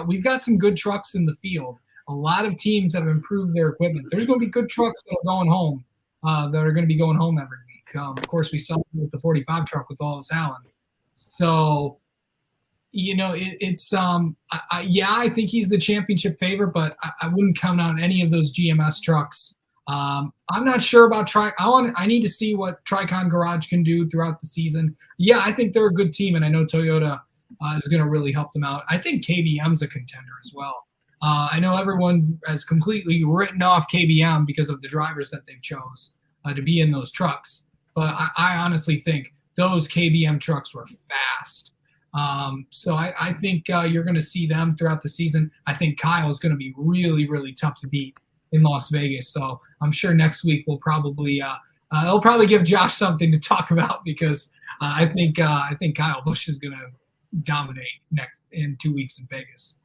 We've got some good trucks in the field. a lot of teams have improved their equipment. There's going to be good trucks that are going home, that are going to be going home every week. Of course, we saw it with the 45 truck with Wallace Allen. So, I think he's the championship favorite, but I wouldn't count on any of those GMS trucks. I'm not sure about I need to see what Tricon Garage can do throughout the season. Yeah, I think they're a good team, and I know Toyota is going to really help them out. I think KBM's a contender as well. I know everyone has completely written off KBM because of the drivers that they've chose to be in those trucks, but I honestly think those KBM trucks were fast. So I think you're going to see them throughout the season. I think Kyle is going to be really, really tough to beat in Las Vegas. So I'm sure next week we'll probably it'll probably give Josh something to talk about, because I think Kyle Busch is going to dominate next in 2 weeks in Vegas.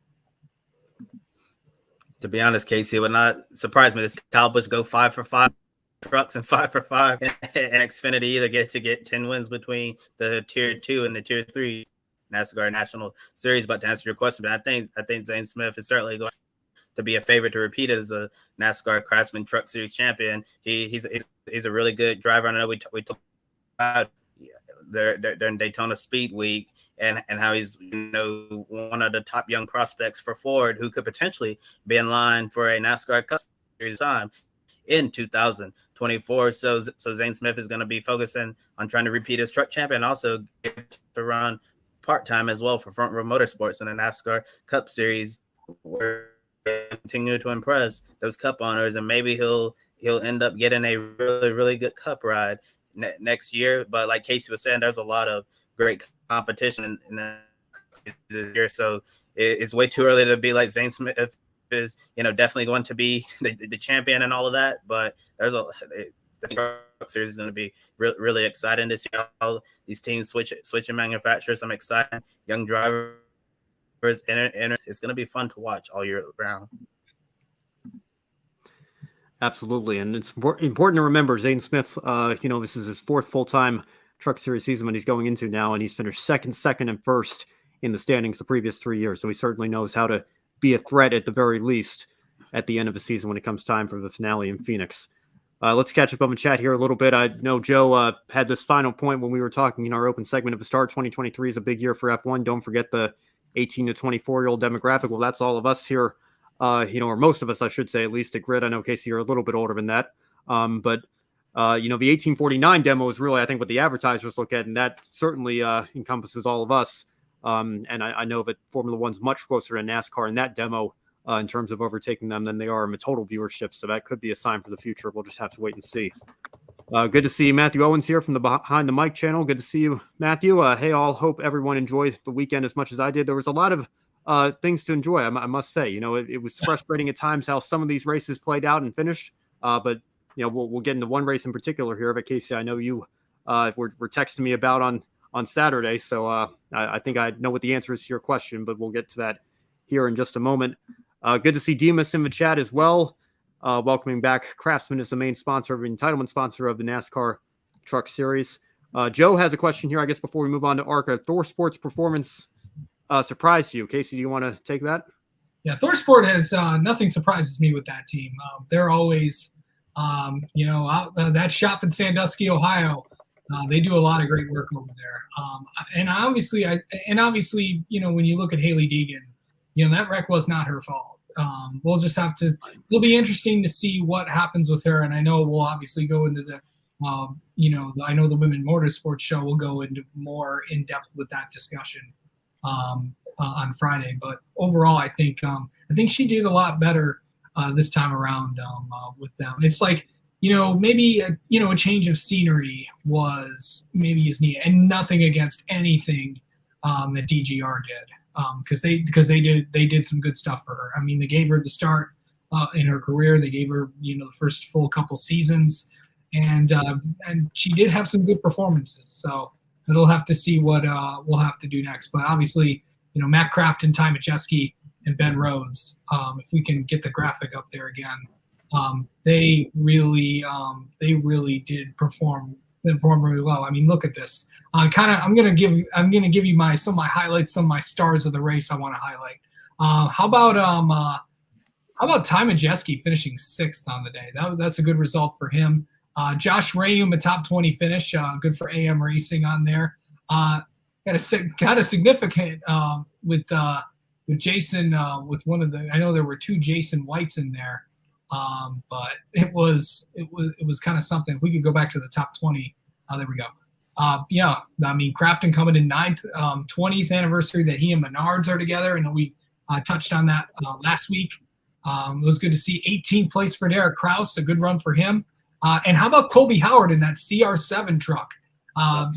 To be honest, Casey, it would not surprise me to Kyle Busch go 5 for 5 trucks and 5 for 5, and Xfinity either get 10 wins between the Tier 2 and the Tier 3 NASCAR National Series. But to answer your question, but I think Zane Smith is certainly going to be a favorite to repeat as a NASCAR Craftsman Truck Series champion. He's a really good driver. I know we talked about during Daytona Speed Week and how he's one of the top young prospects for Ford who could potentially be in line for a NASCAR Cup Series time in 2024. So Zane Smith is going to be focusing on trying to repeat his truck champion, and also get to run part-time as well for Front Row Motorsports in the NASCAR Cup Series, where continue to impress those Cup owners, and maybe he'll end up getting a really, really good Cup ride next year. But like Casey was saying, there's a lot of great competition in this year, so it's way too early to be like Zane Smith is definitely going to be the champion and all of that. But the Truck Series is going to be really exciting to see all these teams switching manufacturers. I'm excited, young drivers. It's going to be fun to watch all year round. Absolutely, and it's important to remember Zane Smith. This is his 4th full-time Truck Series season when he's going into now, and he's finished second, and first in the standings the previous 3 years. So he certainly knows how to be a threat at the very least at the end of the season when it comes time for the finale in Phoenix. Let's catch up on the chat here a little bit. I know Joe had this final point when we were talking in our open segment of the start. 2023 is a big year for F1. Don't forget the 18 to 24-year-old demographic. Well, that's all of us here, or most of us, I should say, at least at Grid. I know, Casey, you're a little bit older than that. But the 1849 demo is really, I think, what the advertisers look at, and that certainly encompasses all of us. And I know that Formula One's much closer to NASCAR in that demo in terms of overtaking them than they are in the total viewership. So that could be a sign for the future. We'll just have to wait and see. Good to see Matthew Owens here from the Behind the Mic channel. Good to see you, Matthew. Hey, all. Hope everyone enjoyed the weekend as much as I did. There was a lot of things to enjoy, I must say. It was frustrating at times how some of these races played out and finished. But we'll get into one race in particular here. But Casey, I know you were texting me about on Saturday, so I think I know what the answer is to your question. But we'll get to that here in just a moment. Good to see Demas in the chat as well. Welcoming back Craftsman as the main sponsor, entitlement sponsor of the NASCAR Truck Series. Joe has a question here, I guess, before we move on to ARCA. Thor Sports performance surprised you. Casey, do you want to take that? Yeah, Thor Sport has nothing surprises me with that team. They're always, out that shop in Sandusky, Ohio. They do a lot of great work over there. And obviously, when you look at Haley Deegan, that wreck was not her fault. We'll just have to. It'll be interesting to see what happens with her, and I know we'll obviously go into the, I know the Women Motorsports show will go into more in depth with that discussion on Friday. But overall, I think she did a lot better this time around with them. It's like maybe a change of scenery was maybe is needed, and nothing against anything that DGR did. Because they did some good stuff for her. I mean, they gave her the start in her career. They gave her the first full couple seasons, and she did have some good performances. So we'll have to see what we'll have to do next. But obviously, Matt Kraft and Ty Majeski and Ben Rhodes, if we can get the graphic up there again, they really did perform really well. I mean, look at this. I'm gonna give you some of my highlights, some of my stars of the race I want to highlight. How about How about Ty Majeski finishing 6th on the day? That's a good result for him. Josh Rayum, a top 20 finish. Good for AM Racing on there. Got a significant with Jason with one of the. I know there were 2 Jason Whites in there, but it was kind of something. If we could go back to the top 20, there we go. Yeah, I mean Crafton coming in 9th, 20th anniversary that he and Menards are together, and we touched on that last week. It was good to see 18th place for Derek Kraus, a good run for him. And how about Colby Howard in that CR7 truck?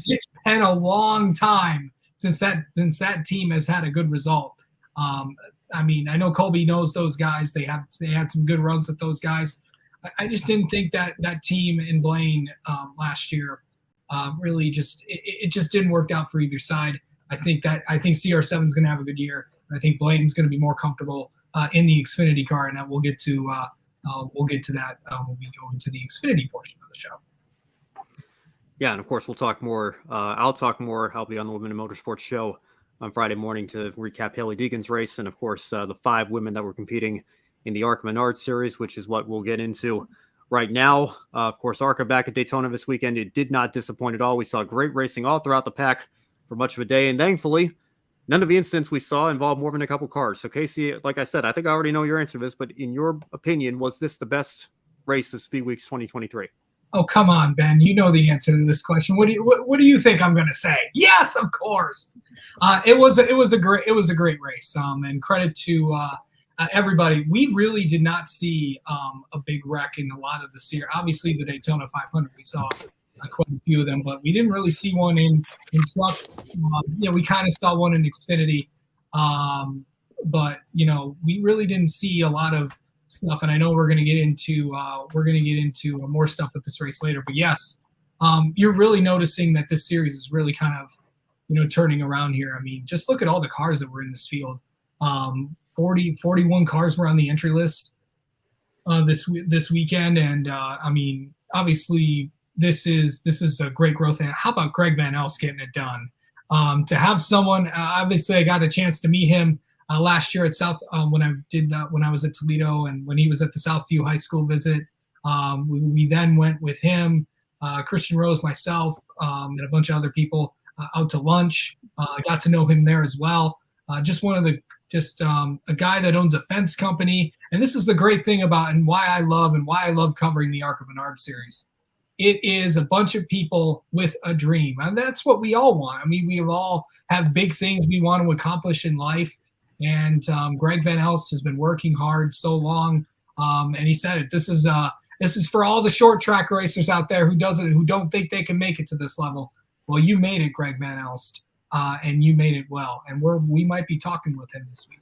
It's been a long time since that team has had a good result. I mean, I know Colby knows those guys. They had some good runs with those guys. I just didn't think that team in Blaine last year really it just didn't work out for either side. I think CR7 is going to have a good year. I think Blaine's going to be more comfortable in the Xfinity car, and we'll get to that when we go into the Xfinity portion of the show. Yeah, and of course we'll talk more. I'll talk more. I'll be on the Women in Motorsports show on Friday morning to recap Haley Deegan's race, and of course the 5 women that were competing in the ARCA Menards Series, which is what we'll get into right now. Of course, ARCA back at Daytona this weekend. It did not disappoint at all. We saw great racing all throughout the pack for much of a day, and thankfully, none of the incidents we saw involved more than a couple cars. So, Casey, like I said, I think I already know your answer to this, but in your opinion, was this the best race of Speed Weeks 2023? Oh, come on, Ben. You know the answer to this question. What do you think I'm going to say? Yes, of course. It was a great race. And credit to everybody. We really did not see a big wreck in a lot of the series. Obviously, the Daytona 500, we saw quite a few of them, but we didn't really see one in truck. We kind of saw one in Xfinity, but we really didn't see a lot of stuff. And I know we're going to get into more stuff with this race later. But yes, you're really noticing that this series is really kind of turning around here. I mean, just look at all the cars that were in this field. 41 cars were on the entry list this weekend, and I mean, obviously. This is a great growth. And how about Greg Van Alst getting it done? To have someone, obviously, I got a chance to meet him last year at South when I was at Toledo, and when he was at the Southview High School visit. We then went with him, Christian Rose, myself, and a bunch of other people out to lunch. I got to know him there as well. A guy that owns a fence company, and this is the great thing about and why I love covering the ARCA Menards Series. It is a bunch of people with a dream. And that's what we all want. I mean, we all have big things we want to accomplish in life. And Greg Van Alst has been working hard so long. And he said it. This is for all the short track racers out there who don't think they can make it to this level. Well, you made it, Greg Van Alst, and you made it well. And we might be talking with him this week.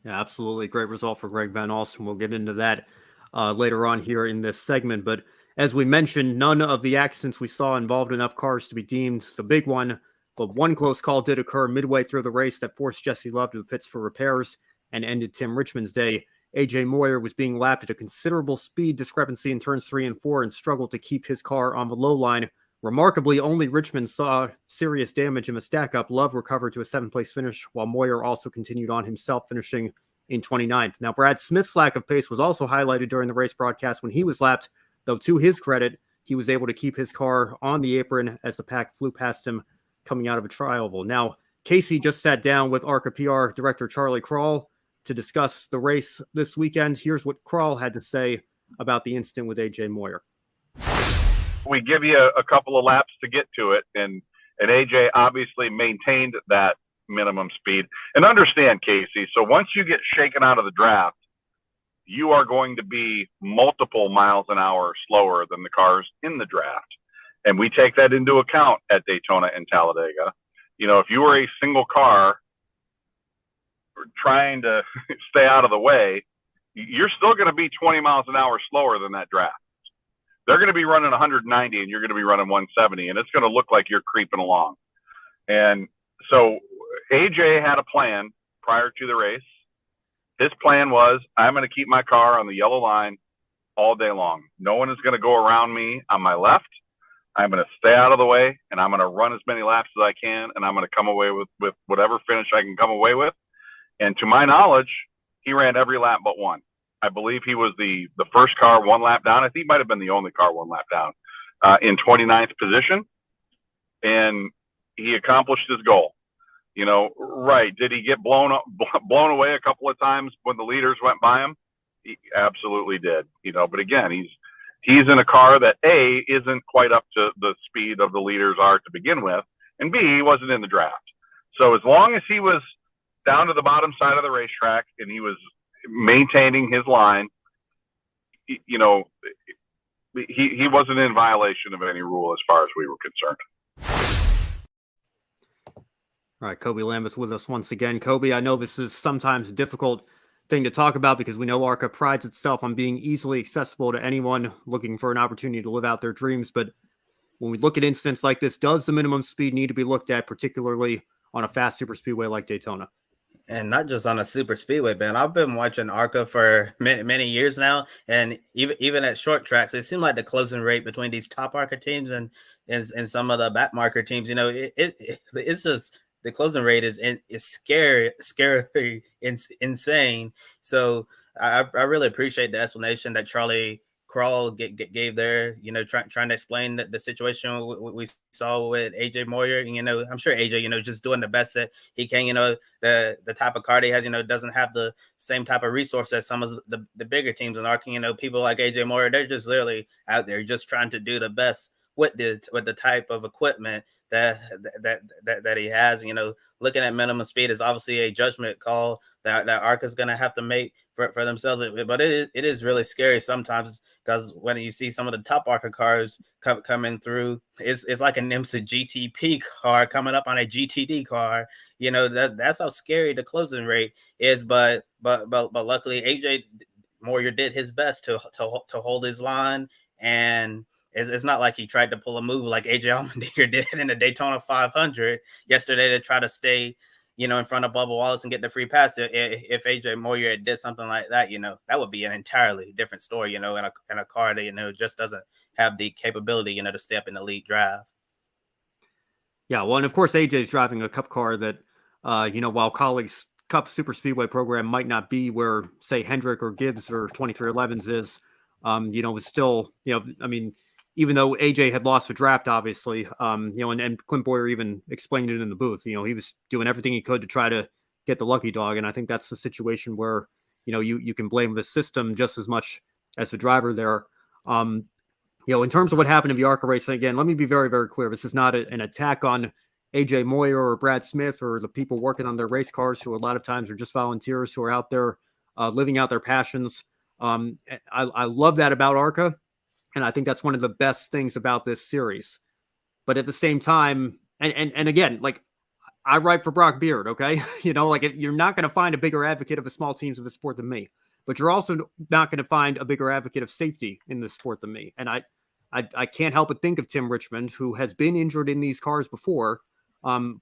Yeah, absolutely. Great result for Greg Van Alst, and we'll get into that later on here in this segment. But as we mentioned, none of the accidents we saw involved enough cars to be deemed the big one. But one close call did occur midway through the race that forced Jesse Love to the pits for repairs and ended Tim Richmond's day. AJ Moyer was being lapped at a considerable speed discrepancy in turns 3 and 4 and struggled to keep his car on the low line. Remarkably, only Richmond saw serious damage in the stack-up. Love recovered to a 7th-place finish, while Moyer also continued on himself, finishing in 29th. Now, Brad Smith's lack of pace was also highlighted during the race broadcast when he was lapped, though to his credit, he was able to keep his car on the apron as the pack flew past him coming out of a tri-oval. Now, Casey just sat down with ARCA PR director Charlie Krall to discuss the race this weekend. Here's what Krall had to say about the incident with AJ Moyer. We give you a couple of laps to get to it, and AJ obviously maintained that minimum speed. And understand, Casey, so once you get shaken out of the draft, you are going to be multiple miles an hour slower than the cars in the draft. And we take that into account at Daytona and Talladega. If you were a single car trying to stay out of the way, you're still going to be 20 miles an hour slower than that draft. They're going to be running 190 and you're going to be running 170, and it's going to look like you're creeping along. And so AJ had a plan prior to the race. His plan was, I'm going to keep my car on the yellow line all day long. No one is going to go around me on my left. I'm going to stay out of the way, and I'm going to run as many laps as I can, and I'm going to come away with whatever finish I can come away with. And to my knowledge, he ran every lap but one. I believe he was the first car one lap down. I think he might have been the only car one lap down in 29th position. And he accomplished his goal. You know, right. Did he get blown away a couple of times when the leaders went by him? He absolutely did. You know, but again, he's in a car that A, isn't quite up to the speed of the leaders are to begin with, and B, he wasn't in the draft. So as long as he was down to the bottom side of the racetrack and he was maintaining his line, you know, he wasn't in violation of any rule as far as we were concerned. All right, Kobe Lambeth with us once again. Kobe, I know this is sometimes a difficult thing to talk about because we know ARCA prides itself on being easily accessible to anyone looking for an opportunity to live out their dreams. But when we look at incidents like this, does the minimum speed need to be looked at, particularly on a fast super speedway like Daytona? And not just on a super speedway, Ben. I've been watching ARCA for many years now, and even at short tracks, it seemed like the closing rate between these top ARCA teams and some of the back marker teams, you know, it's just the closing rate is scary, insane. So I really appreciate the explanation that Charlie Crawl gave there, you know, trying to explain the situation we saw with AJ Moyer. You know, I'm sure AJ, you know, just doing the best that he can. You know, the type of car they has, you know, doesn't have the same type of resource as some of the bigger teams in ARCA. You know, people like AJ Moyer, they're just literally out there just trying to do the best with the type of equipment that he has. You know, looking at minimum speed is obviously a judgment call that ARCA is going to have to make for themselves. But it is really scary sometimes, because when you see some of the top ARCA cars coming through, it's like an IMSA GTP car coming up on a GTD car. You know, that's how scary the closing rate is. But luckily AJ Moyer did his best to hold his line, and it's not like he tried to pull a move like AJ Allmendinger did in the Daytona 500 yesterday to try to stay, you know, in front of Bubba Wallace and get the free pass. If AJ Moyer did something like that, you know, that would be an entirely different story, you know, in a car that, you know, just doesn't have the capability, you know, to stay up in the lead draft. Yeah, well, and of course, AJ is driving a Cup car that, you know, while Colleague's Cup Super Speedway program might not be where, say, Hendrick or Gibbs or 2311's is, you know, it's still, you know, I mean, even though AJ had lost the draft, obviously, you know, and Clint Boyer even explained it in the booth, you know, he was doing everything he could to try to get the lucky dog. And I think that's the situation where, you know, you can blame the system just as much as the driver there. You know, in terms of what happened in the ARCA race, again, let me be very, very clear. This is not an attack on AJ Moyer or Brad Smith or the people working on their race cars, who a lot of times are just volunteers who are out there living out their passions. I love that about ARCA. And I think that's one of the best things about this series. But at the same time, and again, like, I write for Brock Beard, okay? You know, like, you're not going to find a bigger advocate of the small teams of the sport than me. But you're also not going to find a bigger advocate of safety in this sport than me. And I can't help but think of Tim Richmond, who has been injured in these cars before.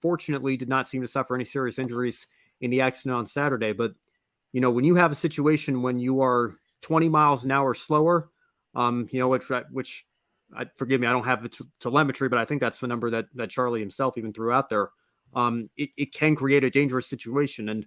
Fortunately, did not seem to suffer any serious injuries in the accident on Saturday. But, you know, when you have a situation when you are 20 miles an hour slower, you know, which forgive me, I don't have the telemetry, but I think that's the number that Charlie himself even threw out there. It can create a dangerous situation. And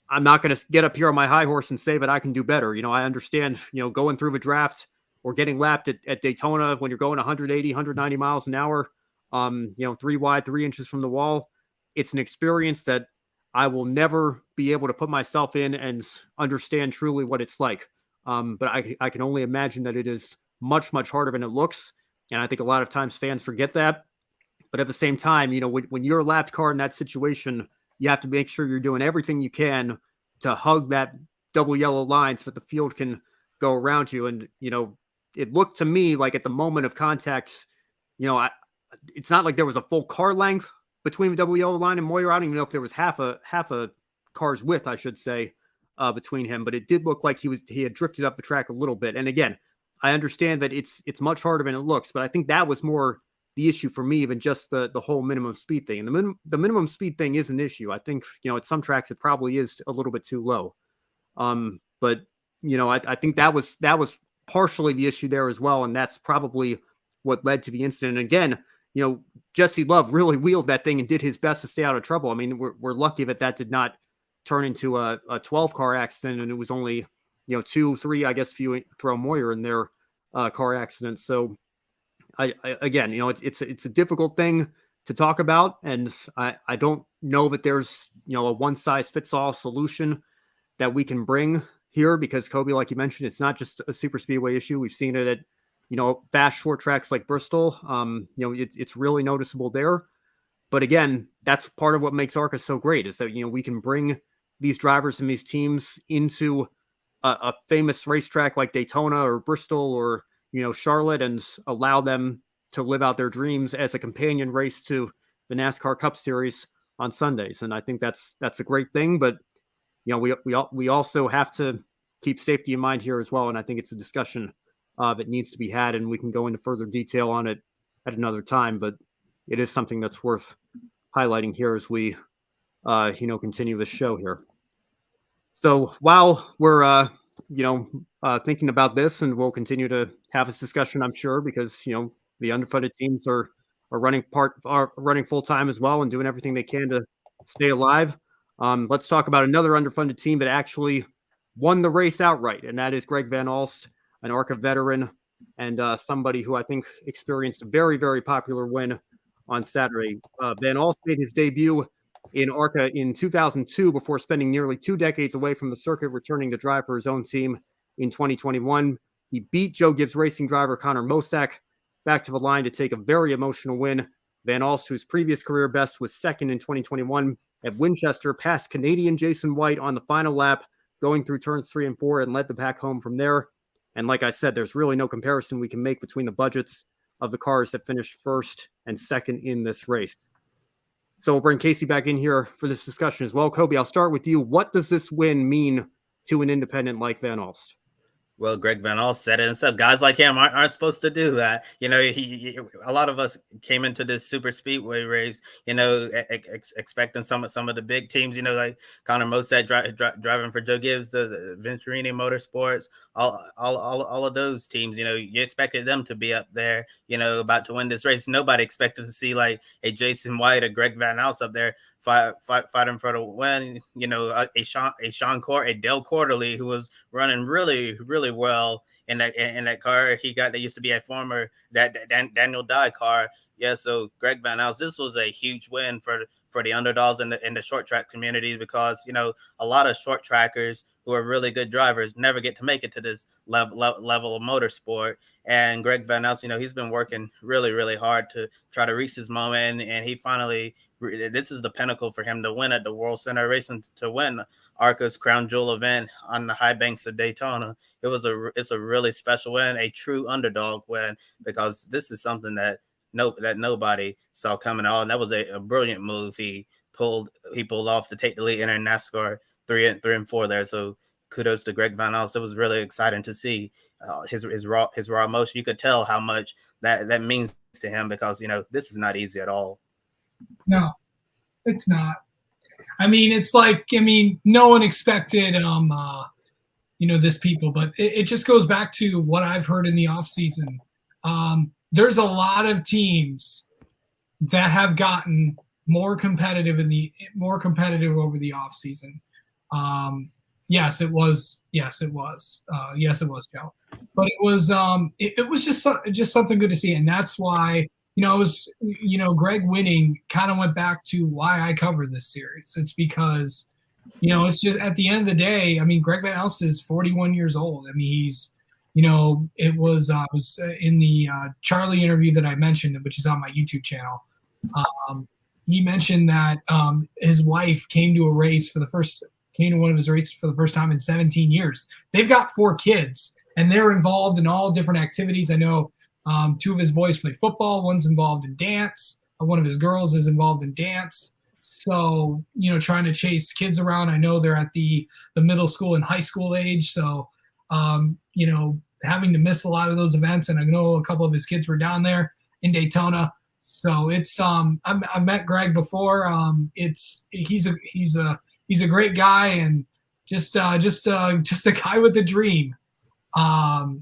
I'm not going to get up here on my high horse and say that I can do better. You know, I understand, you know, going through the draft or getting lapped at Daytona when you're going 180, 190 miles an hour, you know, 3 wide, 3 inches from the wall. It's an experience that I will never be able to put myself in and understand truly what it's like. But I can only imagine that it is much, much harder than it looks. And I think a lot of times fans forget that. But at the same time, you know, when you're a lapped car in that situation, you have to make sure you're doing everything you can to hug that double yellow line so that the field can go around you. And, you know, it looked to me like at the moment of contact, you know, it's not like there was a full car length between the double yellow line and Moyer. I don't even know if there was half a car's width, I should say, between him, but it did look like he had drifted up the track a little bit. And again, I understand that it's much harder than it looks, but I think that was more the issue for me than just the whole minimum speed thing. And the minimum speed thing is an issue. I think, you know, at some tracks it probably is a little bit too low. But you know, I think that was partially the issue there as well, and that's probably what led to the incident. And again, you know, Jesse Love really wheeled that thing and did his best to stay out of trouble. I mean, we're lucky that did not turn into a 12-car accident, and it was only 2, 3, I guess, if you throw Moyer in there, car accidents. So I again, it's a difficult thing to talk about, and I don't know that there's a one size fits all solution that we can bring here, because Kobe, like you mentioned, it's not just a super speedway issue. We've seen it at fast short tracks like Bristol. It's really noticeable there. But again, that's part of what makes ARCA so great, is that we can bring these drivers and these teams into a famous racetrack like Daytona or Bristol or Charlotte, and allow them to live out their dreams as a companion race to the NASCAR Cup Series on Sundays. And I think that's a great thing. But we also have to keep safety in mind here as well. And I think it's a discussion that needs to be had, and we can go into further detail on it at another time. But it is something that's worth highlighting here as we continue this show here. So while we're thinking about this, and we'll continue to have this discussion, I'm sure, because the underfunded teams are running full time as well and doing everything they can to stay alive. Let's talk about another underfunded team that actually won the race outright, and that is Greg Van Alst, an ARCA veteran, and somebody who I think experienced a very, very popular win on Saturday. Van Alst made his debut in ARCA in 2002 before spending nearly 2 decades away from the circuit, returning to drive for his own team in 2021. He beat Joe Gibbs Racing driver Connor Mosack back to the line to take a very emotional win. Van Alst, whose previous career best was second in 2021 at Winchester, passed Canadian Jason White on the final lap, going through turns 3 and 4, and led the pack home from there. And like I said, there's really no comparison we can make between the budgets of the cars that finished first and second in this race. So we'll bring Casey back in here for this discussion as well. Kobe, I'll start with you. What does this win mean to an independent like Van Alst? Well, Greg Van Alst said it himself. Guys like him aren't supposed to do that. A lot of us came into this super speedway race, expecting some of the big teams, like Connor Mosack driving for Joe Gibbs, the Venturini Motorsports, all of those teams. You expected them to be up there, about to win this race. Nobody expected to see like a Jason White, a Greg Van Alst up there fighting for the win. A Sean Court, a Dale Quarterly, who was running really, really well in that car he got. That used to be a former Daniel Dye car. Yeah, so Greg Van Alst, this was a huge win for the underdogs in the short track community, because a lot of short trackers who are really good drivers never get to make it to this level of motorsport. And Greg Van Alst, he's been working really, really hard to try to reach his moment, and he finally, this is the pinnacle for him to win at the World Center Racing, to win ARCA's crown jewel event on the high banks of Daytona. It's a really special win, a true underdog win, because this is something that nobody saw coming on. That was a brilliant move he pulled off to take the lead in NASCAR 3 and 4 there. So kudos to Greg Van Alst. It was really exciting to see his raw emotion. You could tell how much that means to him, because this is not easy at all. No, it's not. It's like, no one expected this people, but it just goes back to what I've heard in the off season. There's a lot of teams that have gotten more competitive over the off season. Yes, it was. Yes, it was. Yes, it was, Joe. But it was just something good to see, and that's why Greg winning kind of went back to why I covered this series. It's because it's just, at the end of the day, Greg Van Alst is 41 years old. He's it was in the Charlie interview that I mentioned, which is on my YouTube channel. He mentioned that his wife came to one of his races for the first time in 17 years. They've got 4 kids, and they're involved in all different activities. I know 2 of his boys play football. One's involved in dance. One of his girls is involved in dance. So, trying to chase kids around. I know they're at the middle school and high school age. So, having to miss a lot of those events. And I know a couple of his kids were down there in Daytona. So it's, I've met Greg before. He's a great guy, and just a guy with a dream. Yeah,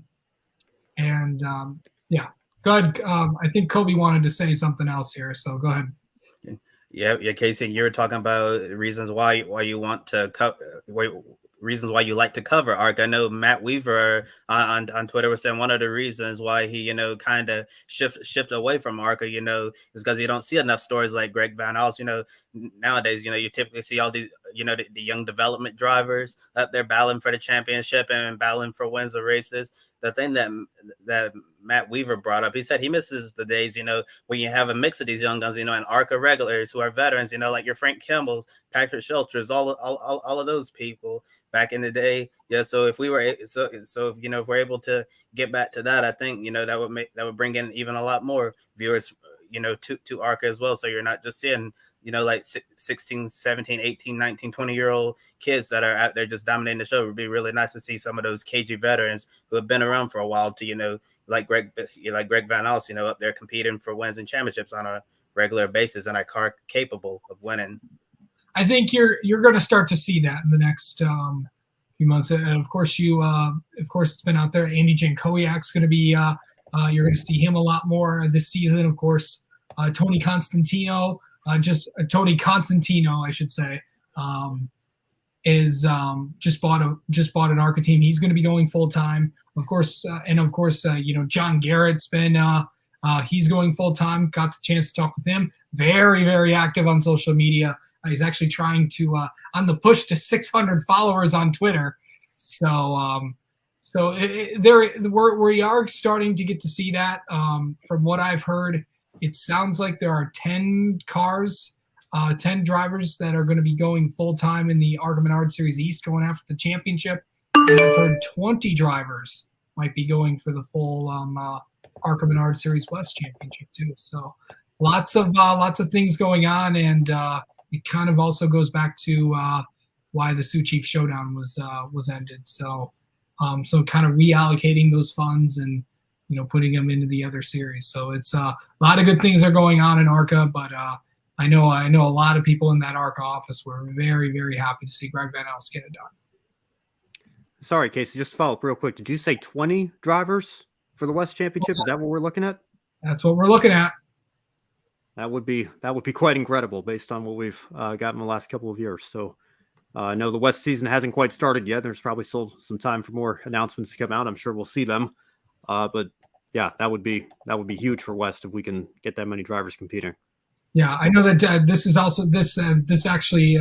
go ahead. I think Kobe wanted to say something else here, so go ahead. Yeah, Casey, you were talking about reasons why you want to cover, reasons why you like to cover ARCA. I know Matt Weaver on Twitter was saying one of the reasons why he kind of shift away from ARCA is because you don't see enough stories like Greg Van Alst. Nowadays you typically see all these the young development drivers up there battling for the championship and battling for wins of races. The thing that Matt Weaver brought up, he said he misses the days when you have a mix of these young guns and ARCA regulars who are veterans, like your Frank Kimball's, Patrick Shelters, all of those people back in the day. Yeah, so if we were if we're able to get back to that, I think that would bring in even a lot more viewers to ARCA as well. So you're not just seeing like 16, 17, 18, 19, 20-year-old kids that are out there just dominating the show. It would be really nice to see some of those cagey veterans who have been around for a while to like Greg Van Alst up there competing for wins and championships on a regular basis and a car capable of winning. I think you're going to start to see that in the next few months. And of course, it's been out there. Andy Jankowiak's going to be. You're going to see him a lot more this season. Of course, Tony Constantino, I should say, is just bought an ARCA team. He's going to be going full time. Of course, John Garrett's been. He's going full time. Got the chance to talk with him. Very, very active on social media. He's actually trying to on the push to 600 followers on Twitter. So we are starting to get to see that. From what I've heard, it sounds like there are 10 cars, 10 drivers that are going to be going full time in the ARCA Menards Series East, going after the championship. And I've heard 20 drivers might be going for the full ARCA Menards Series West championship too. So lots of things going on, and it kind of also goes back to why the Sioux Chief Showdown was ended. So kind of reallocating those funds and putting them into the other series. So it's a lot of good things are going on in ARCA, but I know a lot of people in that ARCA office were very, very happy to see Greg Van Alst get it done. Sorry, Casey, just to follow up real quick. Did you say 20 drivers for the West Championship? Is that what we're looking at? That's what we're looking at. That would be quite incredible based on what we've got in the last couple of years. So I know the West season hasn't quite started yet. There's probably still some time for more announcements to come out. I'm sure we'll see them. But yeah, that would be huge for West if we can get that many drivers competing. Yeah, I know that this is also this actually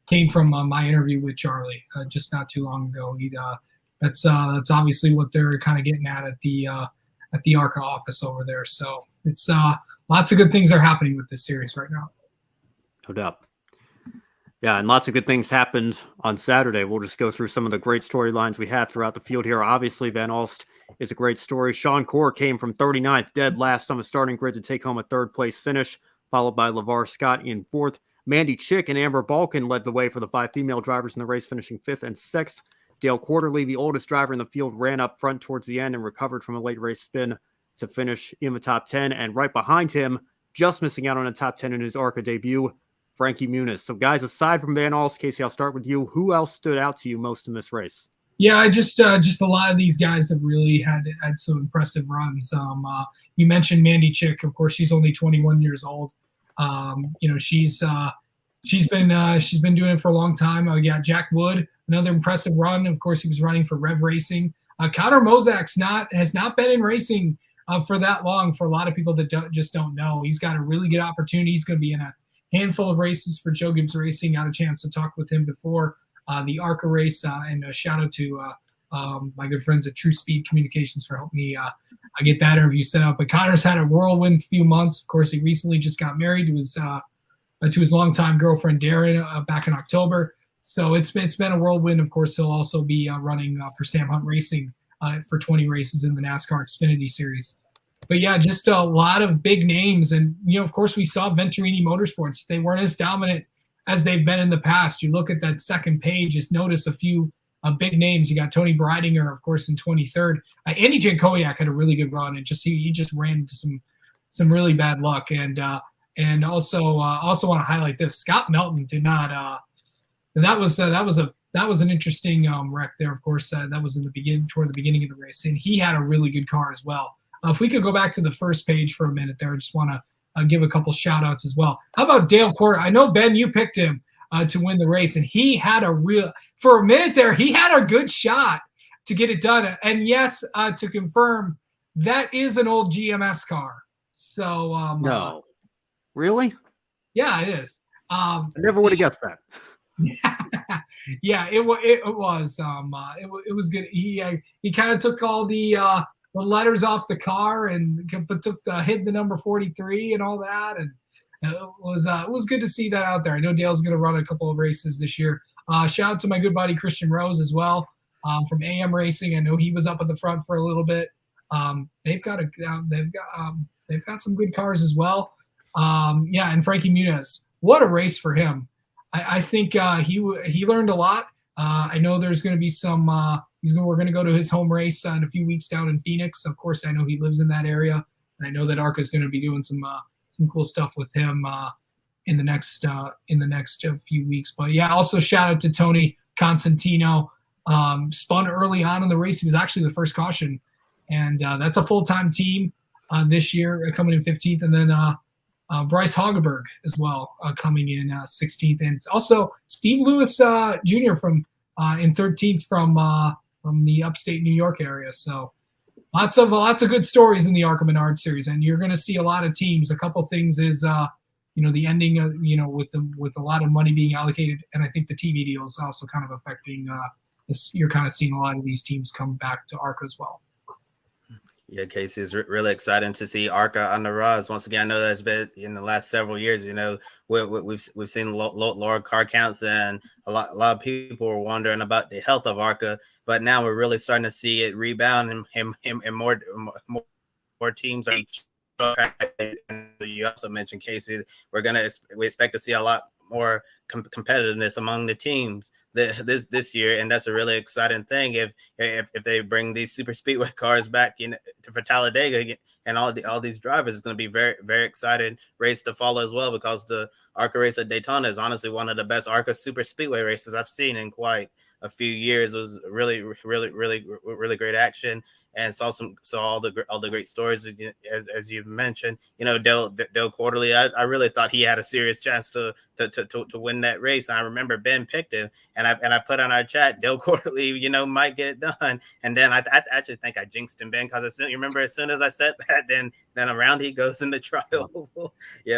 came from my interview with Charlie just not too long ago. That's obviously what they're kind of getting at the ARCA office over there. So it's lots of good things are happening with this series right now. No doubt. Yeah, and lots of good things happened on Saturday. We'll just go through some of the great storylines we had throughout the field here. Obviously, Van Alst is a great story. Sean Encore came from 39th, dead last on the starting grid to take home a third-place finish, followed by LeVar Scott in fourth. Mandy Chick and Amber Balkin led the way for the 5 female drivers in the race, finishing 5th and 6th. Dale Quarterly, the oldest driver in the field, ran up front towards the end and recovered from a late race spin to finish in the top 10. And right behind him, just missing out on a top 10 in his ARCA debut, Frankie Muniz. So, guys, aside from Van Alst, Casey, I'll start with you. Who else stood out to you most in this race? Yeah, I just a lot of these guys have really had some impressive runs. You mentioned Mandy Chick. Of course, she's only 21 years old. She's been doing it for a long time. We got Jack Wood, another impressive run. Of course, he was running for Rev Racing. Connor Mozak's has not been in racing for that long. For a lot of people that don't know, he's got a really good opportunity. He's going to be in a handful of races for Joe Gibbs Racing. Got a chance to talk with him before the ARCA race, and a shout out to my good friends at True Speed Communications for helping me get that interview set up. But Connor's had a whirlwind few months. Of course, he recently just got married to his longtime girlfriend Darren back in October. So it's been a whirlwind. Of course, he'll also be running for Sam Hunt Racing for 20 races in the NASCAR Xfinity Series. But yeah, just a lot of big names. And, of course, we saw Venturini Motorsports. They weren't as dominant as they've been in the past. You look at that second page, just notice a few big names. You got Tony Breidinger, of course, in 23rd. Andy Jankowiak had a really good run, and he just ran into some really bad luck. And also want to highlight this: Scott Melton did not. That was an interesting wreck there. Of course, that was toward the beginning of the race, and he had a really good car as well. If we could go back to the first page for a minute there, I just want to give a couple shout outs as well. How about Dale Court? I know, Ben, you picked him to win the race, and he had for a minute there, he had a good shot to get it done. And yes, to confirm, that is an old GMS car. So no, really? Yeah, it is. I never would have guessed that. Yeah, it was. It was good. He kind of took all the letters off the car and hid the number 43 and all that, and it was good to see that out there. I know Dale's going to run a couple of races this year. Shout out to my good buddy Christian Rose as well from AM Racing. I know he was up at the front for a little bit. They've got some good cars as well. And Frankie Muniz, what a race for him. I think he learned a lot. I know there's going to be some. We're going to go to his home race in a few weeks down in Phoenix. Of course, I know he lives in that area, and I know that ARCA is going to be doing some cool stuff with him in the next few weeks. But yeah, also shout out to Tony Constantino. Spun early on in the race. He was actually the first caution, and that's a full-time team this year, coming in 15th, and then. Bryce Hageberg as well coming in 16th, and also Steve Lewis Jr. from in 13th from the upstate New York area. So lots of good stories in the ARCA Menards Series, and you're going to see a lot of teams. A couple things is the ending of, with a lot of money being allocated, and I think the TV deal is also kind of affecting this. You're kind of seeing a lot of these teams come back to ARCA as well. Yeah, Casey, it's really exciting to see ARCA on the rise. Once again, I know that's been in the last several years. We've seen lower car counts, and a lot of people were wondering about the health of ARCA. But now we're really starting to see it rebound, and more teams are. You also mentioned, Casey, we expect to see a lot more competitiveness among the teams this year, and that's a really exciting thing. If they bring these super speedway cars back for Talladega and all these drivers, it's going to be very, very exciting race to follow as well, because the ARCA race at Daytona is honestly one of the best ARCA super speedway races I've seen in quite a few years. It was really, really, really, really great action, and saw all the great stories as you've mentioned. Dale Quarterly, I really thought he had a serious chance to win that race. And I remember Ben picked him, and I put on our chat, Dale Quarterly, might get it done. And then I actually think I jinxed him, Ben, because you remember, as soon as I said that, then around he goes in the trial.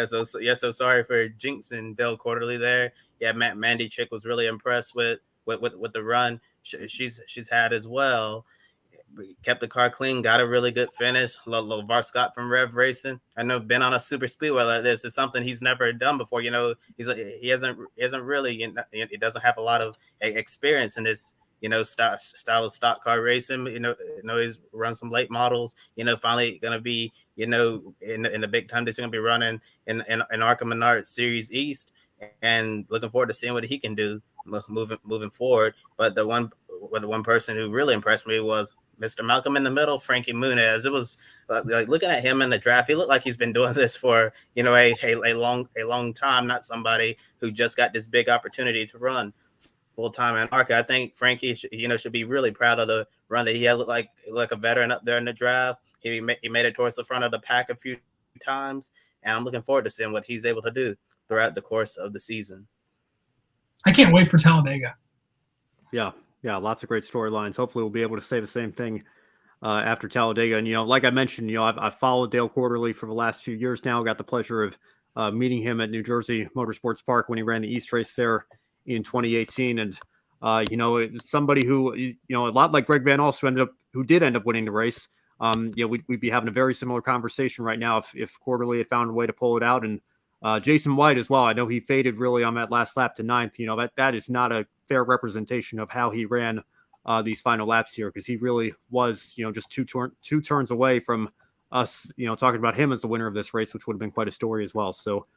So sorry for jinxing Dale Quarterly there. Yeah, Mandy Chick was really impressed with the run she's had as well. We kept the car clean, got a really good finish. LeVar Scott from Rev Racing, I know, been on a super speedway like this. It's something he's never done before. He hasn't really, he doesn't have a lot of experience in this style of stock car racing. He's run some late models. Finally going to be in the big time. He's going to be running in ARCA Menards Series East, and looking forward to seeing what he can do moving forward. But the one person who really impressed me was Mr. Malcolm in the Middle, Frankie Muniz. It was like looking at him in the draft. He looked like he's been doing this for a long time, not somebody who just got this big opportunity to run full time in ARCA. I think Frankie should be really proud of the run that he had. Looked like a veteran up there in the draft. He made it towards the front of the pack a few times, and I'm looking forward to seeing what he's able to do throughout the course of the season. I can't wait for Talladega. Yeah, lots of great storylines. Hopefully we'll be able to say the same thing after Talladega. And, like I mentioned, I've followed Dale Quarterly for the last few years now. Got the pleasure of meeting him at New Jersey Motorsports Park when he ran the East Race there in 2018. And, somebody who, a lot like Greg Van Alst, who did end up winning the race. We'd be having a very similar conversation right now if Quarterly had found a way to pull it out. And Jason White as well. I know he faded really on that last lap to 9th. That is not a fair representation of how he ran these final laps here, because he really was, just two turns away from us, talking about him as the winner of this race, which would have been quite a story as well. So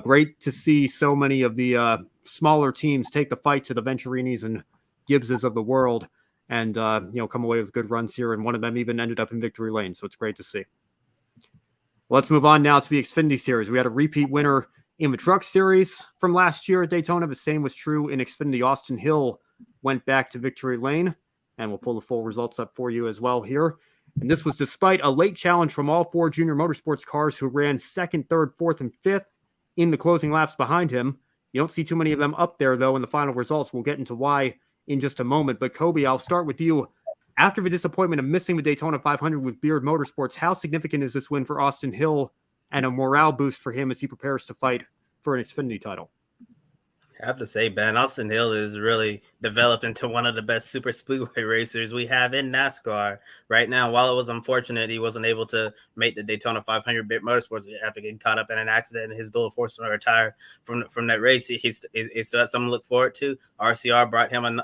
great to see so many of the smaller teams take the fight to the Venturinis and Gibbses of the world and, come away with good runs here. And one of them even ended up in victory lane. So it's great to see. Let's move on now to the Xfinity Series. We had a repeat winner in the Truck Series from last year at Daytona. The same was true in Xfinity. Austin Hill went back to victory lane, and we'll pull the full results up for you as well here. And this was despite a late challenge from all 4 Junior Motorsports cars who ran 2nd, 3rd, 4th, and 5th in the closing laps behind him. You don't see too many of them up there, though, in the final results. We'll get into why in just a moment. But, Kobe, I'll start with you. After the disappointment of missing the Daytona 500 with Beard Motorsports, how significant is this win for Austin Hill and a morale boost for him as he prepares to fight for an Xfinity title? I have to say, Ben, Austin Hill is really developed into one of the best super speedway racers we have in NASCAR right now. While it was unfortunate he wasn't able to make the Daytona 500 Beard Motorsports after getting caught up in an accident and his goal forced him to retire from that race, he still had something to look forward to. RCR brought him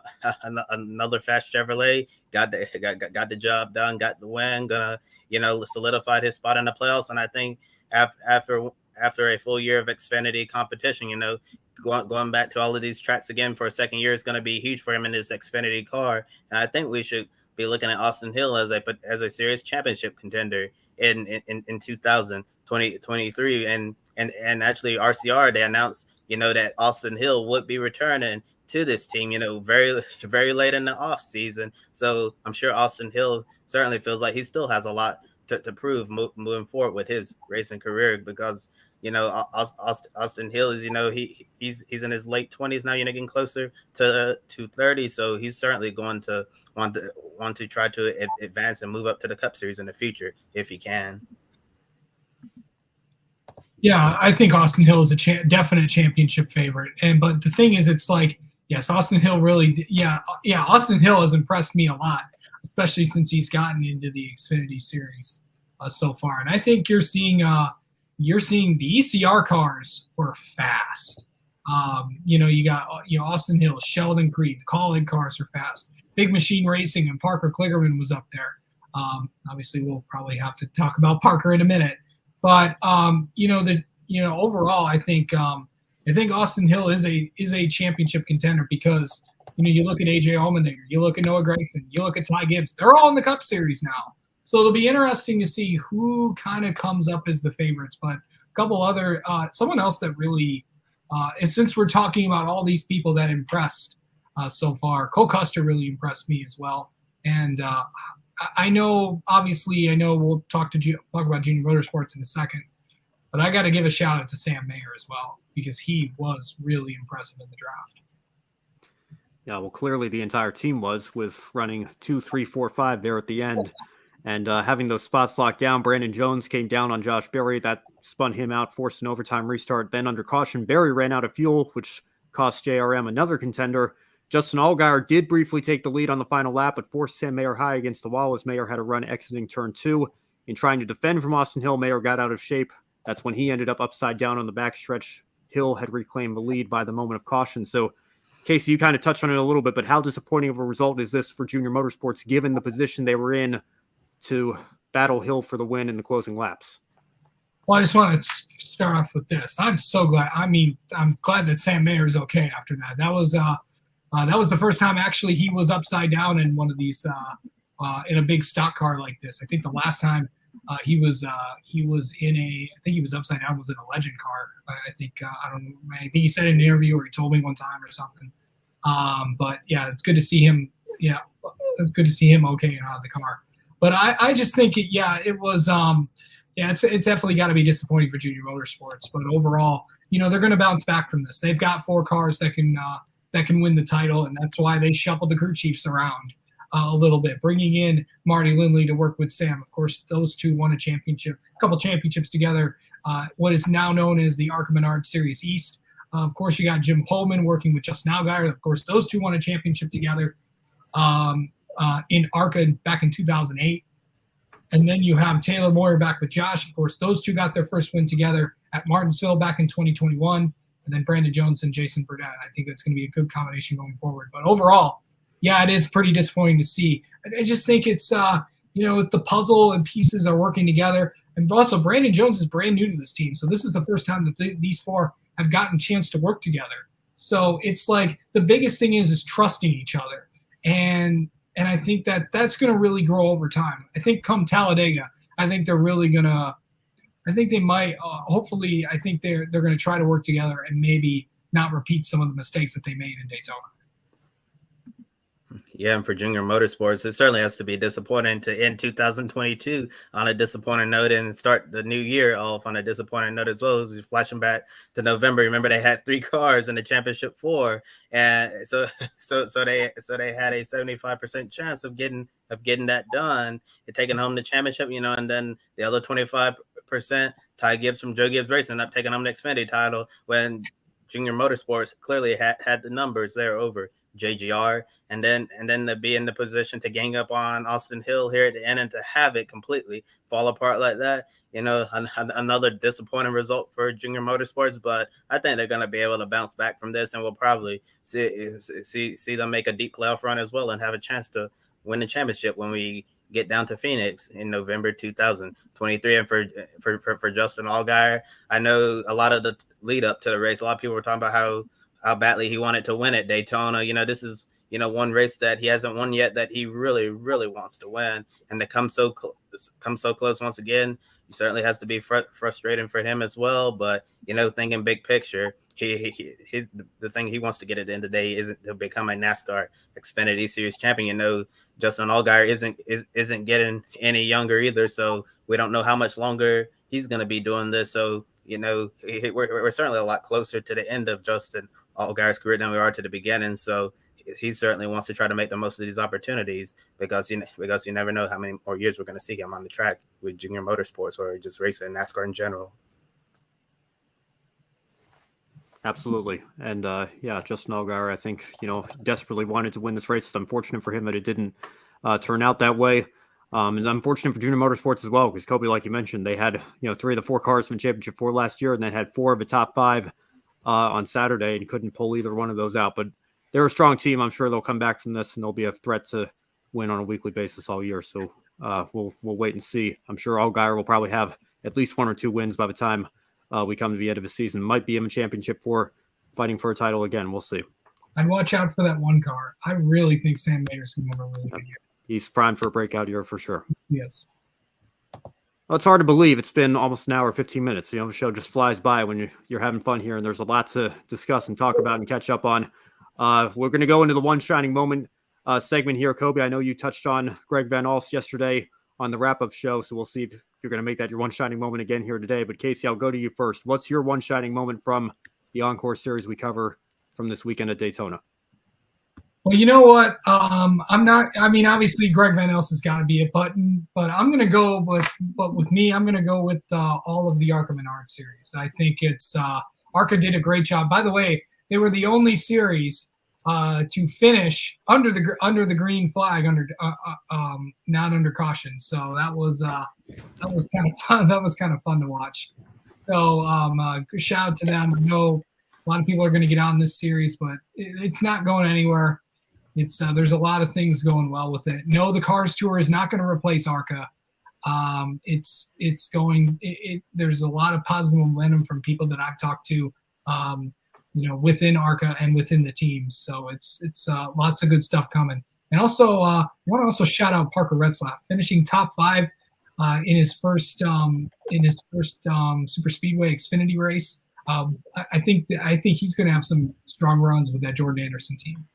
another fast Chevrolet, got the job done, got the win, gonna solidified his spot in the playoffs. And I think after a full year of Xfinity competition, going back to all of these tracks again for a second year is going to be huge for him in this Xfinity car. And I think we should be looking at Austin Hill as a serious championship contender in 2023. And actually RCR, they announced, that Austin Hill would be returning to this team, very, very late in the off season. So I'm sure Austin Hill certainly feels like he still has a lot to prove moving forward with his racing career, because Austin Hill is he's in his late 20s now, getting closer to 30, so he's certainly going to want to try to advance and move up to the Cup Series in the future if he can. Yeah, I think Austin Hill is a definite championship favorite, but the thing is, it's like, yes, Austin Hill really, Austin Hill has impressed me a lot, especially since he's gotten into the Xfinity Series so far. And I think you're seeing the ECR cars were fast. You got Austin Hill, Sheldon Creed, the Call-In cars are fast. Big Machine Racing and Parker Kligerman was up there. Obviously, we'll probably have to talk about Parker in a minute. But overall, I think Austin Hill is a championship contender, because you look at AJ Allmendinger, you look at Noah Gragson, you look at Ty Gibbs. They're all in the Cup Series now. So it'll be interesting to see who kind of comes up as the favorites. But a couple other someone else that really, since we're talking about all these people that impressed so far, Cole Custer really impressed me as well. And I know we'll talk about Junior Motorsports in a second, but I got to give a shout out to Sam Mayer as well, because he was really impressive in the draft. Yeah, well, clearly the entire team was, with running 2, 3, 4, 5 there at the end. And having those spots locked down, Brandon Jones came down on Josh Berry. That spun him out, forced an overtime restart. Then under caution, Berry ran out of fuel, which cost JRM another contender. Justin Allgaier did briefly take the lead on the final lap, but forced Sam Mayer high against the wall as Mayer had a run exiting turn 2. In trying to defend from Austin Hill, Mayer got out of shape. That's when he ended up upside down on the backstretch. Hill had reclaimed the lead by the moment of caution. So, Casey, you kind of touched on it a little bit, but how disappointing of a result is this for Junior Motorsports, given the position they were in to battle Hill for the win in the closing laps? Well, I just want to start off with this. I'm so glad. I'm glad that Sam Mayer is okay after that. That was the first time actually he was upside down in one of these in a big stock car like this. I think the last time he was upside down was in a Legend car. I think he said in an interview, or he told me one time or something. But yeah, it's good to see him. Yeah, it's good to see him okay and out of the car. But I just think it was it's definitely got to be disappointing for Junior Motorsports. But overall, they're going to bounce back from this. They've got 4 cars that can win the title, and that's why they shuffled the crew chiefs around a little bit, bringing in Marty Lindley to work with Sam. Of course, those two won a couple championships together. What is now known as the ARCA Menards Series East. Of course, you got Jim Pullman working with Justin Allgaier. Of course, those two won a championship together in ARCA back in 2008. And then you have Taylor Moyer back with Josh. Of course, those two got their first win together at Martinsville back in 2021. And then Brandon Jones and Jason Burdett. I think that's going to be a good combination going forward. But overall, yeah, it is pretty disappointing to see. I just think it's, the puzzle and pieces are working together. And also, Brandon Jones is brand new to this team. So this is the first time that these 4 have gotten a chance to work together. So it's like the biggest thing is trusting each other. And I think that's going to really grow over time. I think come Talladega, I think they're really going to – I think they might hopefully, I think they're going to try to work together and maybe not repeat some of the mistakes that they made in Daytona. Yeah, and for Junior Motorsports, it certainly has to be disappointing to end 2022 on a disappointing note and start the new year off on a disappointing note as well. As flashing back to November, remember they had 3 cars in the championship 4, and so they had a 75% chance of getting that done and taking home the championship, and then the other 25%, Ty Gibbs from Joe Gibbs Racing up taking home the Xfinity title when Junior Motorsports clearly had the numbers there over JGR, and then to be in the position to gang up on Austin Hill here at the end and to have it completely fall apart like that, another disappointing result for Junior Motorsports. But I think they're going to be able to bounce back from this, and we'll probably see them make a deep playoff run as well and have a chance to win the championship when we get down to Phoenix in November 2023. And for Justin Allgaier, I know a lot of the lead up to the race, a lot of people were talking about how badly he wanted to win at Daytona. This is, one race that he hasn't won yet that he really, really wants to win. And to come so close once again, it certainly has to be frustrating for him as well. But, thinking big picture, the thing he wants to get at the end of the day isn't to become a NASCAR Xfinity Series champion. Justin Allgaier isn't getting any younger either. So we don't know how much longer he's going to be doing this. So, we're certainly a lot closer to the end of Justin Allgaier's career than we are to the beginning. So he certainly wants to try to make the most of these opportunities because you never know how many more years we're going to see him on the track with Junior Motorsports or just racing NASCAR in general. Absolutely. And Justin Allgaier, I think, desperately wanted to win this race. It's unfortunate for him that it didn't turn out that way. And unfortunate for Junior Motorsports as well, because Kobe, like you mentioned, they had 3 of the 4 cars from Championship 4 last year, and then had 4 of the top 5 on Saturday, and couldn't pull either one of those out. But they're a strong team. I'm sure they'll come back from this, and they'll be a threat to win on a weekly basis all year. So we'll wait and see. I'm sure Allgaier will probably have at least 1 or 2 wins by the time we come to the end of the season. Might be in the Championship 4, fighting for a title again. We'll see. I'd watch out for that one car. I really think Sam Mayer's going to have a really good year. He's primed for a breakout year for sure. Yes. Well, it's hard to believe. It's been almost an hour, 15 minutes. The show just flies by when you're having fun here, and there's a lot to discuss and talk about and catch up on. We're going to go into the One Shining Moment segment here. Kobe, I know you touched on Greg Van Alst yesterday on the wrap-up show, so we'll see if you're going to make that your One Shining Moment again here today. But Casey, I'll go to you first. What's your One Shining Moment from the Encore series we cover from this weekend at Daytona? Well, you know what? Obviously Greg Van Alst has got to be it, but I'm going to go with me, I'm going to go with all of the ARCA Menards Series. I think it's ARCA did a great job. By the way, they were the only series to finish under the green flag, not under caution. So that was kind of fun. That was kind of fun to watch. So shout out to them. I know a lot of people are going to get on this series, but it's not going anywhere. It's there's a lot of things going well with it. No, the Cars Tour is not going to replace ARCA. There's a lot of positive momentum from people that I've talked to, within ARCA and within the teams. So it's lots of good stuff coming. And also, I want to also shout out Parker Retzlaff, finishing top 5 in his first Super Speedway Xfinity race. I think he's going to have some strong runs with that Jordan Anderson team.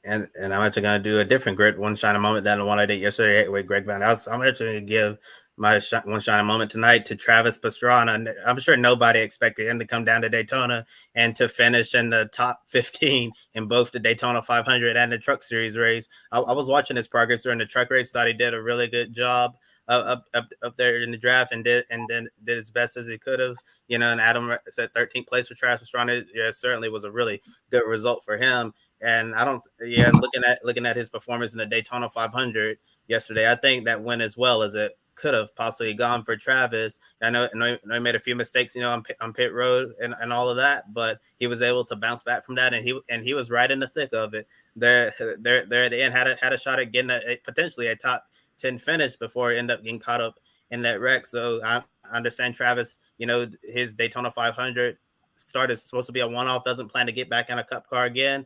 And I'm actually going to do a different great One Shining Moment than the one I did yesterday with Greg Van Alst. I'm actually going to give my One Shining Moment tonight to Travis Pastrana. I'm sure nobody expected him to come down to Daytona and to finish in the top 15 in both the Daytona 500 and the Truck Series race. I was watching his progress during the truck race, thought he did a really good job up there in the draft, and did as best as he could have. And Adam said 13th place for Travis Pastrana. Yeah, certainly was a really good result for him. And looking at his performance in the Daytona 500 yesterday, I think that went as well as it could have possibly gone for Travis. I know he made a few mistakes, on pit road and all of that, but he was able to bounce back from that, and he was right in the thick of it. There at the end, had a shot at getting potentially a top 10 finish before he ended up getting caught up in that wreck. So I understand Travis, his Daytona 500 start is supposed to be a one-off, doesn't plan to get back in a cup car again,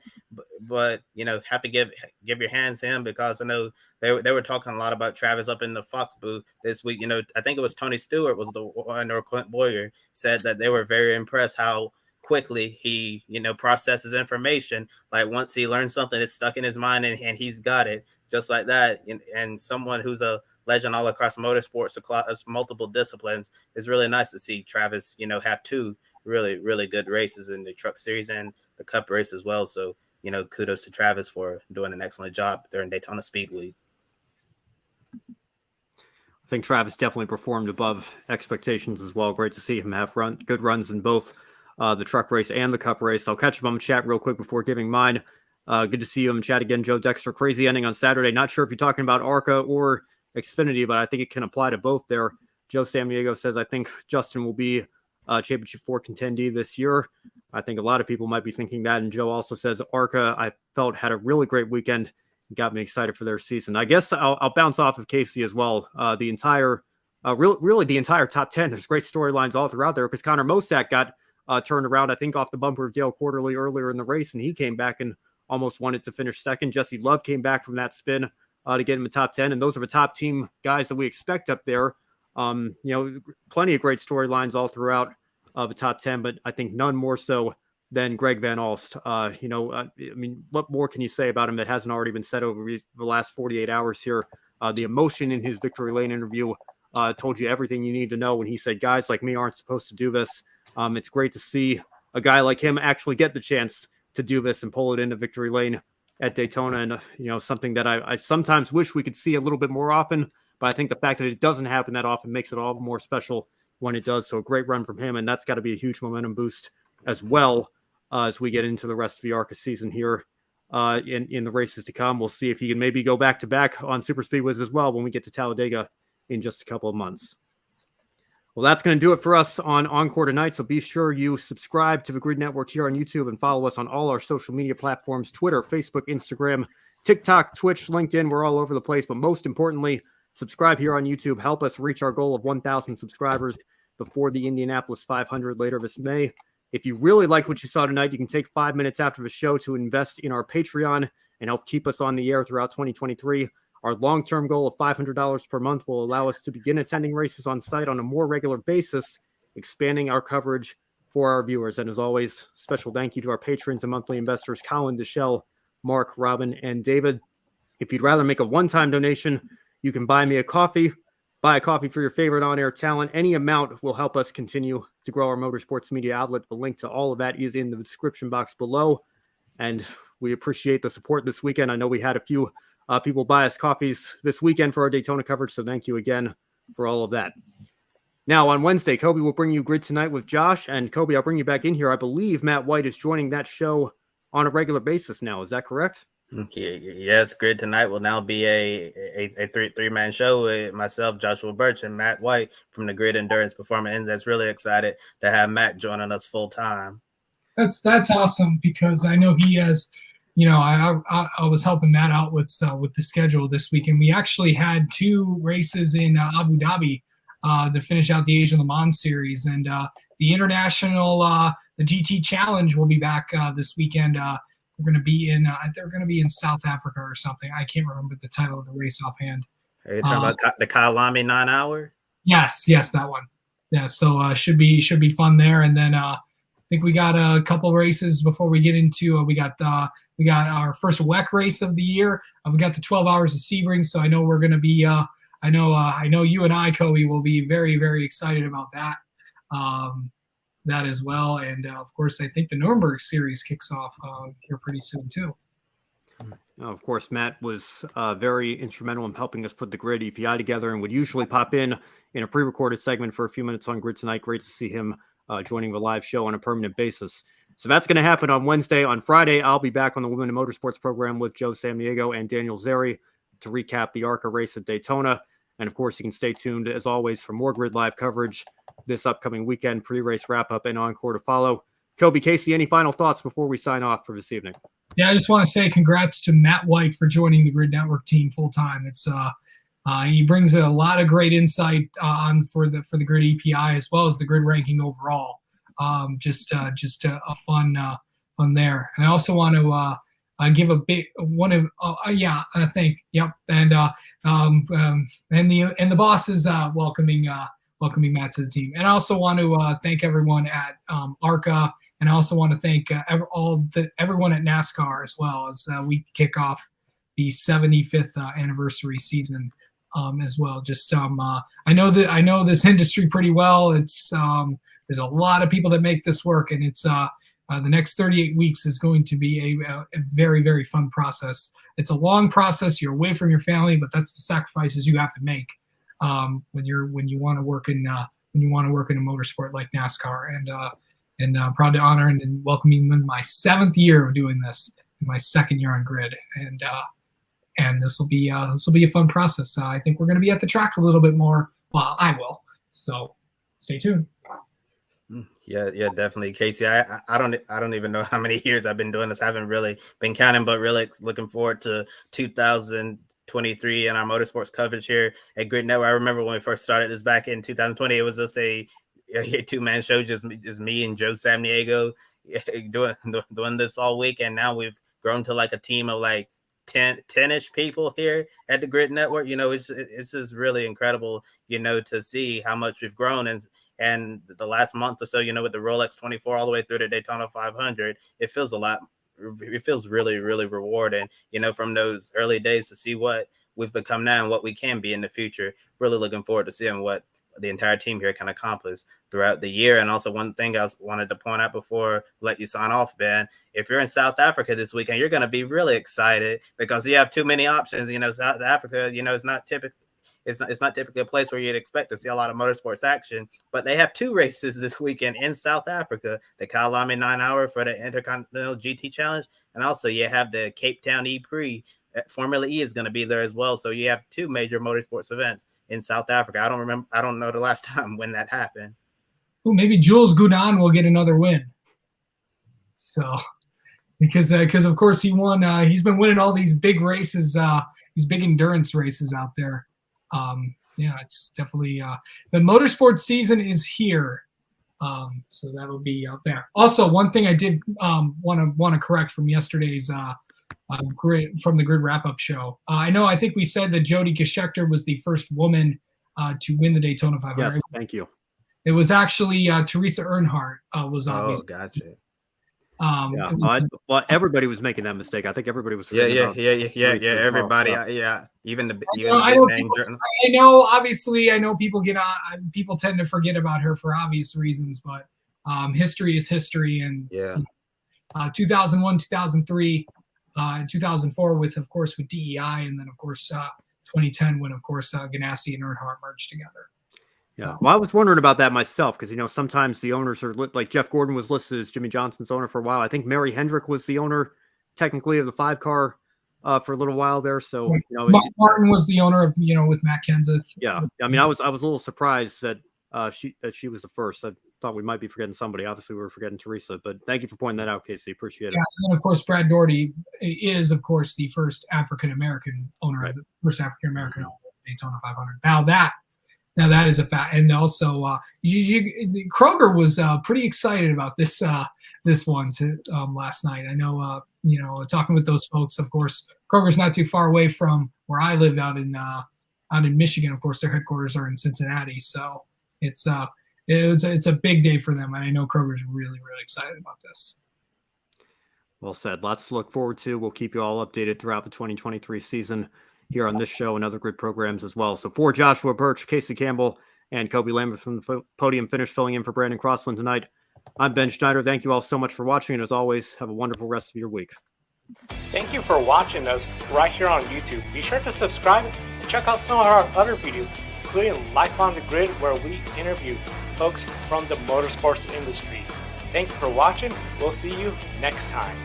but have to give your hands to him, because I know they were talking a lot about Travis up in the Fox booth this week. I think it was Tony Stewart was the one, or Clint Boyer said that they were very impressed how quickly he, processes information. Like once he learns something, it's stuck in his mind and he's got it just like that. And someone who's a legend all across motorsports, across multiple disciplines, is really nice to see Travis, have two really, really good races in the Truck Series and the Cup race as well. So, kudos to Travis for doing an excellent job during Daytona Speedway. I think Travis definitely performed above expectations as well. Great to see him have good runs in both the truck race and the Cup race. I'll catch him on chat real quick before giving mine. Good to see you in chat again, Joe Dexter. Crazy ending on Saturday. Not sure if you're talking about ARCA or Xfinity, but I think it can apply to both there. Joe Samdiego says, I think Justin will be Championship 4 contendee this year. I think a lot of people might be thinking that. And Joe also says, ARCA, I felt, had a really great weekend. Got me excited for their season. I guess I'll bounce off of Casey as well. The entire top 10. There's great storylines all throughout there because Connor Mosack got turned around, I think, off the bumper of Dale Quarterly earlier in the race, and he came back and almost wanted to finish second. Jesse Love came back from that spin to get him a top 10, and those are the top team guys that we expect up there. Plenty of great storylines all throughout the top 10, but I think none more so than Greg Van Alst. What more can you say about him that hasn't already been said over the last 48 hours here? The emotion in his Victory Lane interview told you everything you need to know when he said, guys like me aren't supposed to do this. It's great to see a guy like him actually get the chance to do this and pull it into Victory Lane at Daytona. And, something that I sometimes wish we could see a little bit more often, but I think the fact that it doesn't happen that often makes it all more special when it does. So a great run from him. And that's got to be a huge momentum boost as well. As we get into the rest of the ARCA season here in the races to come. We'll see if he can maybe go back-to-back on super speedways as well when we get to Talladega in just a couple of months. Well, that's going to do it for us on Encore tonight, so be sure you subscribe to the Grid Network here on YouTube and follow us on all our social media platforms, Twitter, Facebook, Instagram, TikTok, Twitch, LinkedIn. We're all over the place, but most importantly, subscribe here on YouTube. Help us reach our goal of 1,000 subscribers before the Indianapolis 500 later this May. If you really like what you saw tonight, you can take 5 minutes after the show to invest in our Patreon and help keep us on the air throughout 2023. Our long-term goal of $500 per month will allow us to begin attending races on site on a more regular basis, expanding our coverage for our viewers. And as always, special thank you to our patrons and monthly investors, Colin, Deschelle, Mark, Robin, and David. If you'd rather make a one-time donation, you can buy me a coffee. Buy a coffee for your favorite on-air talent. Any amount will help us continue to grow our motorsports media outlet. The link to all of that is in the description box below. And we appreciate the support this weekend. I know we had a few people buy us coffees this weekend for our Daytona coverage, so thank you again for all of that. Now, on Wednesday, Kobe will bring you Grid Tonight with Josh. And Kobe, I'll bring you back in here. I believe Matt White is joining that show on a regular basis now. Is that correct? Yes, Grid Tonight will now be a three-man show with myself, Joshua Birch, and Matt White from the Grid Endurance Performance. And that's really excited to have Matt joining us full time. That's awesome because I know he has. I was helping Matt out with the schedule this week, and we actually had 2 races in Abu Dhabi to finish out the Asian Le Mans Series, and the international the GT Challenge will be back this weekend. We're going to be in they're going to be in South Africa or something. I can't remember the title of the race offhand. Are you talking about the Kyalami 9 hour? Yes, that one. Yeah, so should be fun there. And then I think we got a couple races before we get into we got our first WEC race of the year. We got the 12 Hours of Sebring, so I know we're going to be I know you and I, Kobe, will be very, very excited about that. That as well. And of course, I think the Nuremberg Series kicks off here pretty soon too. Of course, Matt was very instrumental in helping us put the Grid EPI together and would usually pop in a pre-recorded segment for a few minutes on Grid Tonight. Great to see him joining the live show on a permanent basis. So that's going to happen on Wednesday. On Friday, I'll be back on the Women in Motorsports program with Joe Samdiego and Daniel Zeri to recap the ARCA race at Daytona. And of course, you can stay tuned as always for more Grid Live coverage this upcoming weekend, pre-race wrap-up, and Encore to follow. Kobe, Casey, any final thoughts before we sign off for this evening? Yeah, I just want to say congrats to Matt White for joining the Grid Network team full-time. It's he brings a lot of great insight on for the Grid EPI as well as the Grid ranking overall. Just a fun there. And I also want to give a big one of I think and the boss is welcoming Matt to the team. And I also want to thank everyone at ARCA And I also want to thank everyone at NASCAR as well, as we kick off the 75th anniversary season as well. Just I know this industry pretty well. It's there's a lot of people that make this work, and it's the next 38 weeks is going to be a very, very fun process. It's a long process. You're away from your family, but that's the sacrifices you have to make when you want to work in a motorsport like NASCAR. And proud to honor and welcome you in my 7th year of doing this, my 2nd year on grid, and this will be a fun process. I think we're going to be at the track a little bit more. Well, I will. So stay tuned. Yeah, definitely, Casey. I don't even know how many years I've been doing this. I haven't really been counting, but really looking forward to 2023 and our motorsports coverage here at Grid Network. I remember when we first started this back in 2020, it was just a 2-man show, just me and Joe Samniego doing this all week, and now we've grown to like a team of like 10-ish people here at the Grid Network. It's just really incredible, to see how much we've grown. And the last month or so, with the Rolex 24 all the way through the Daytona 500, it feels really, really rewarding, from those early days to see what we've become now and what we can be in the future. Really looking forward to seeing what the entire team here can accomplish throughout the year. And also one thing I wanted to point out before I let you sign off, Ben, if you're in South Africa this weekend, you're going to be really excited because you have too many options. South Africa, it's not typically a place where you'd expect to see a lot of motorsports action, but they have 2 races this weekend in South Africa, the Kyalami 9-hour for the Intercontinental GT Challenge. And also you have the Cape Town E-Prix. Formula E is going to be there as well. So you have 2 major motorsports events in South Africa. I don't know the last time when that happened. Well, maybe Jules Gounon will get another win. So, because of course he won. He's been winning all these big races, these big endurance races out there. It's definitely the motorsports season is here. So that'll be out there. Also, one thing I did want to correct from yesterday's from the Grid Wrap-Up show. I think we said that Jody Geschecter was the first woman to win the Daytona 500. Yes, thank you. It was actually Teresa Earnhardt was obvious. Oh, gotcha. Well, everybody was making that mistake. I think everybody was. Yeah. Everybody, even the big name. I know people tend to forget about her for obvious reasons, but history is history, and 2001, 2003. In 2004 with DEI, and then of course 2010 when of course Ganassi and Earnhardt merged together. Yeah, well, I was wondering about that myself because sometimes the owners are like Jeff Gordon was listed as Jimmy Johnson's owner for a while. I think Mary Hendrick was the owner technically of the 5-car for a little while there. So Martin was the owner of with Matt Kenseth. Yeah, I mean I was a little surprised that she was the first. I thought we might be forgetting somebody. Obviously, we were forgetting Teresa, but thank you for pointing that out, Casey. Appreciate it. Yeah, and of course, Brad Doherty is, of course, the first African American owner, right. The first African American owner of the Daytona 500. Now that is a fact, and also Kroger was pretty excited about this one last night. I know, talking with those folks. Of course, Kroger's not too far away from where I live out in Michigan. Of course, their headquarters are in Cincinnati, so it's a big day for them, and I know Kroger's really, really excited about this. Well said. Lots to look forward to. We'll keep you all updated throughout the 2023 season here on this show and other Grid programs as well. So for Joshua Birch, Casey Campbell, and Kobe Lambert from the podium finish filling in for Brandon Crossland tonight, I'm Ben Schneider. Thank you all so much for watching, and as always, have a wonderful rest of your week. Thank you for watching us right here on YouTube. Be sure to subscribe and check out some of our other videos, including Life on the Grid, where we interview folks from the motorsports industry. Thank you for watching. We'll see you next time.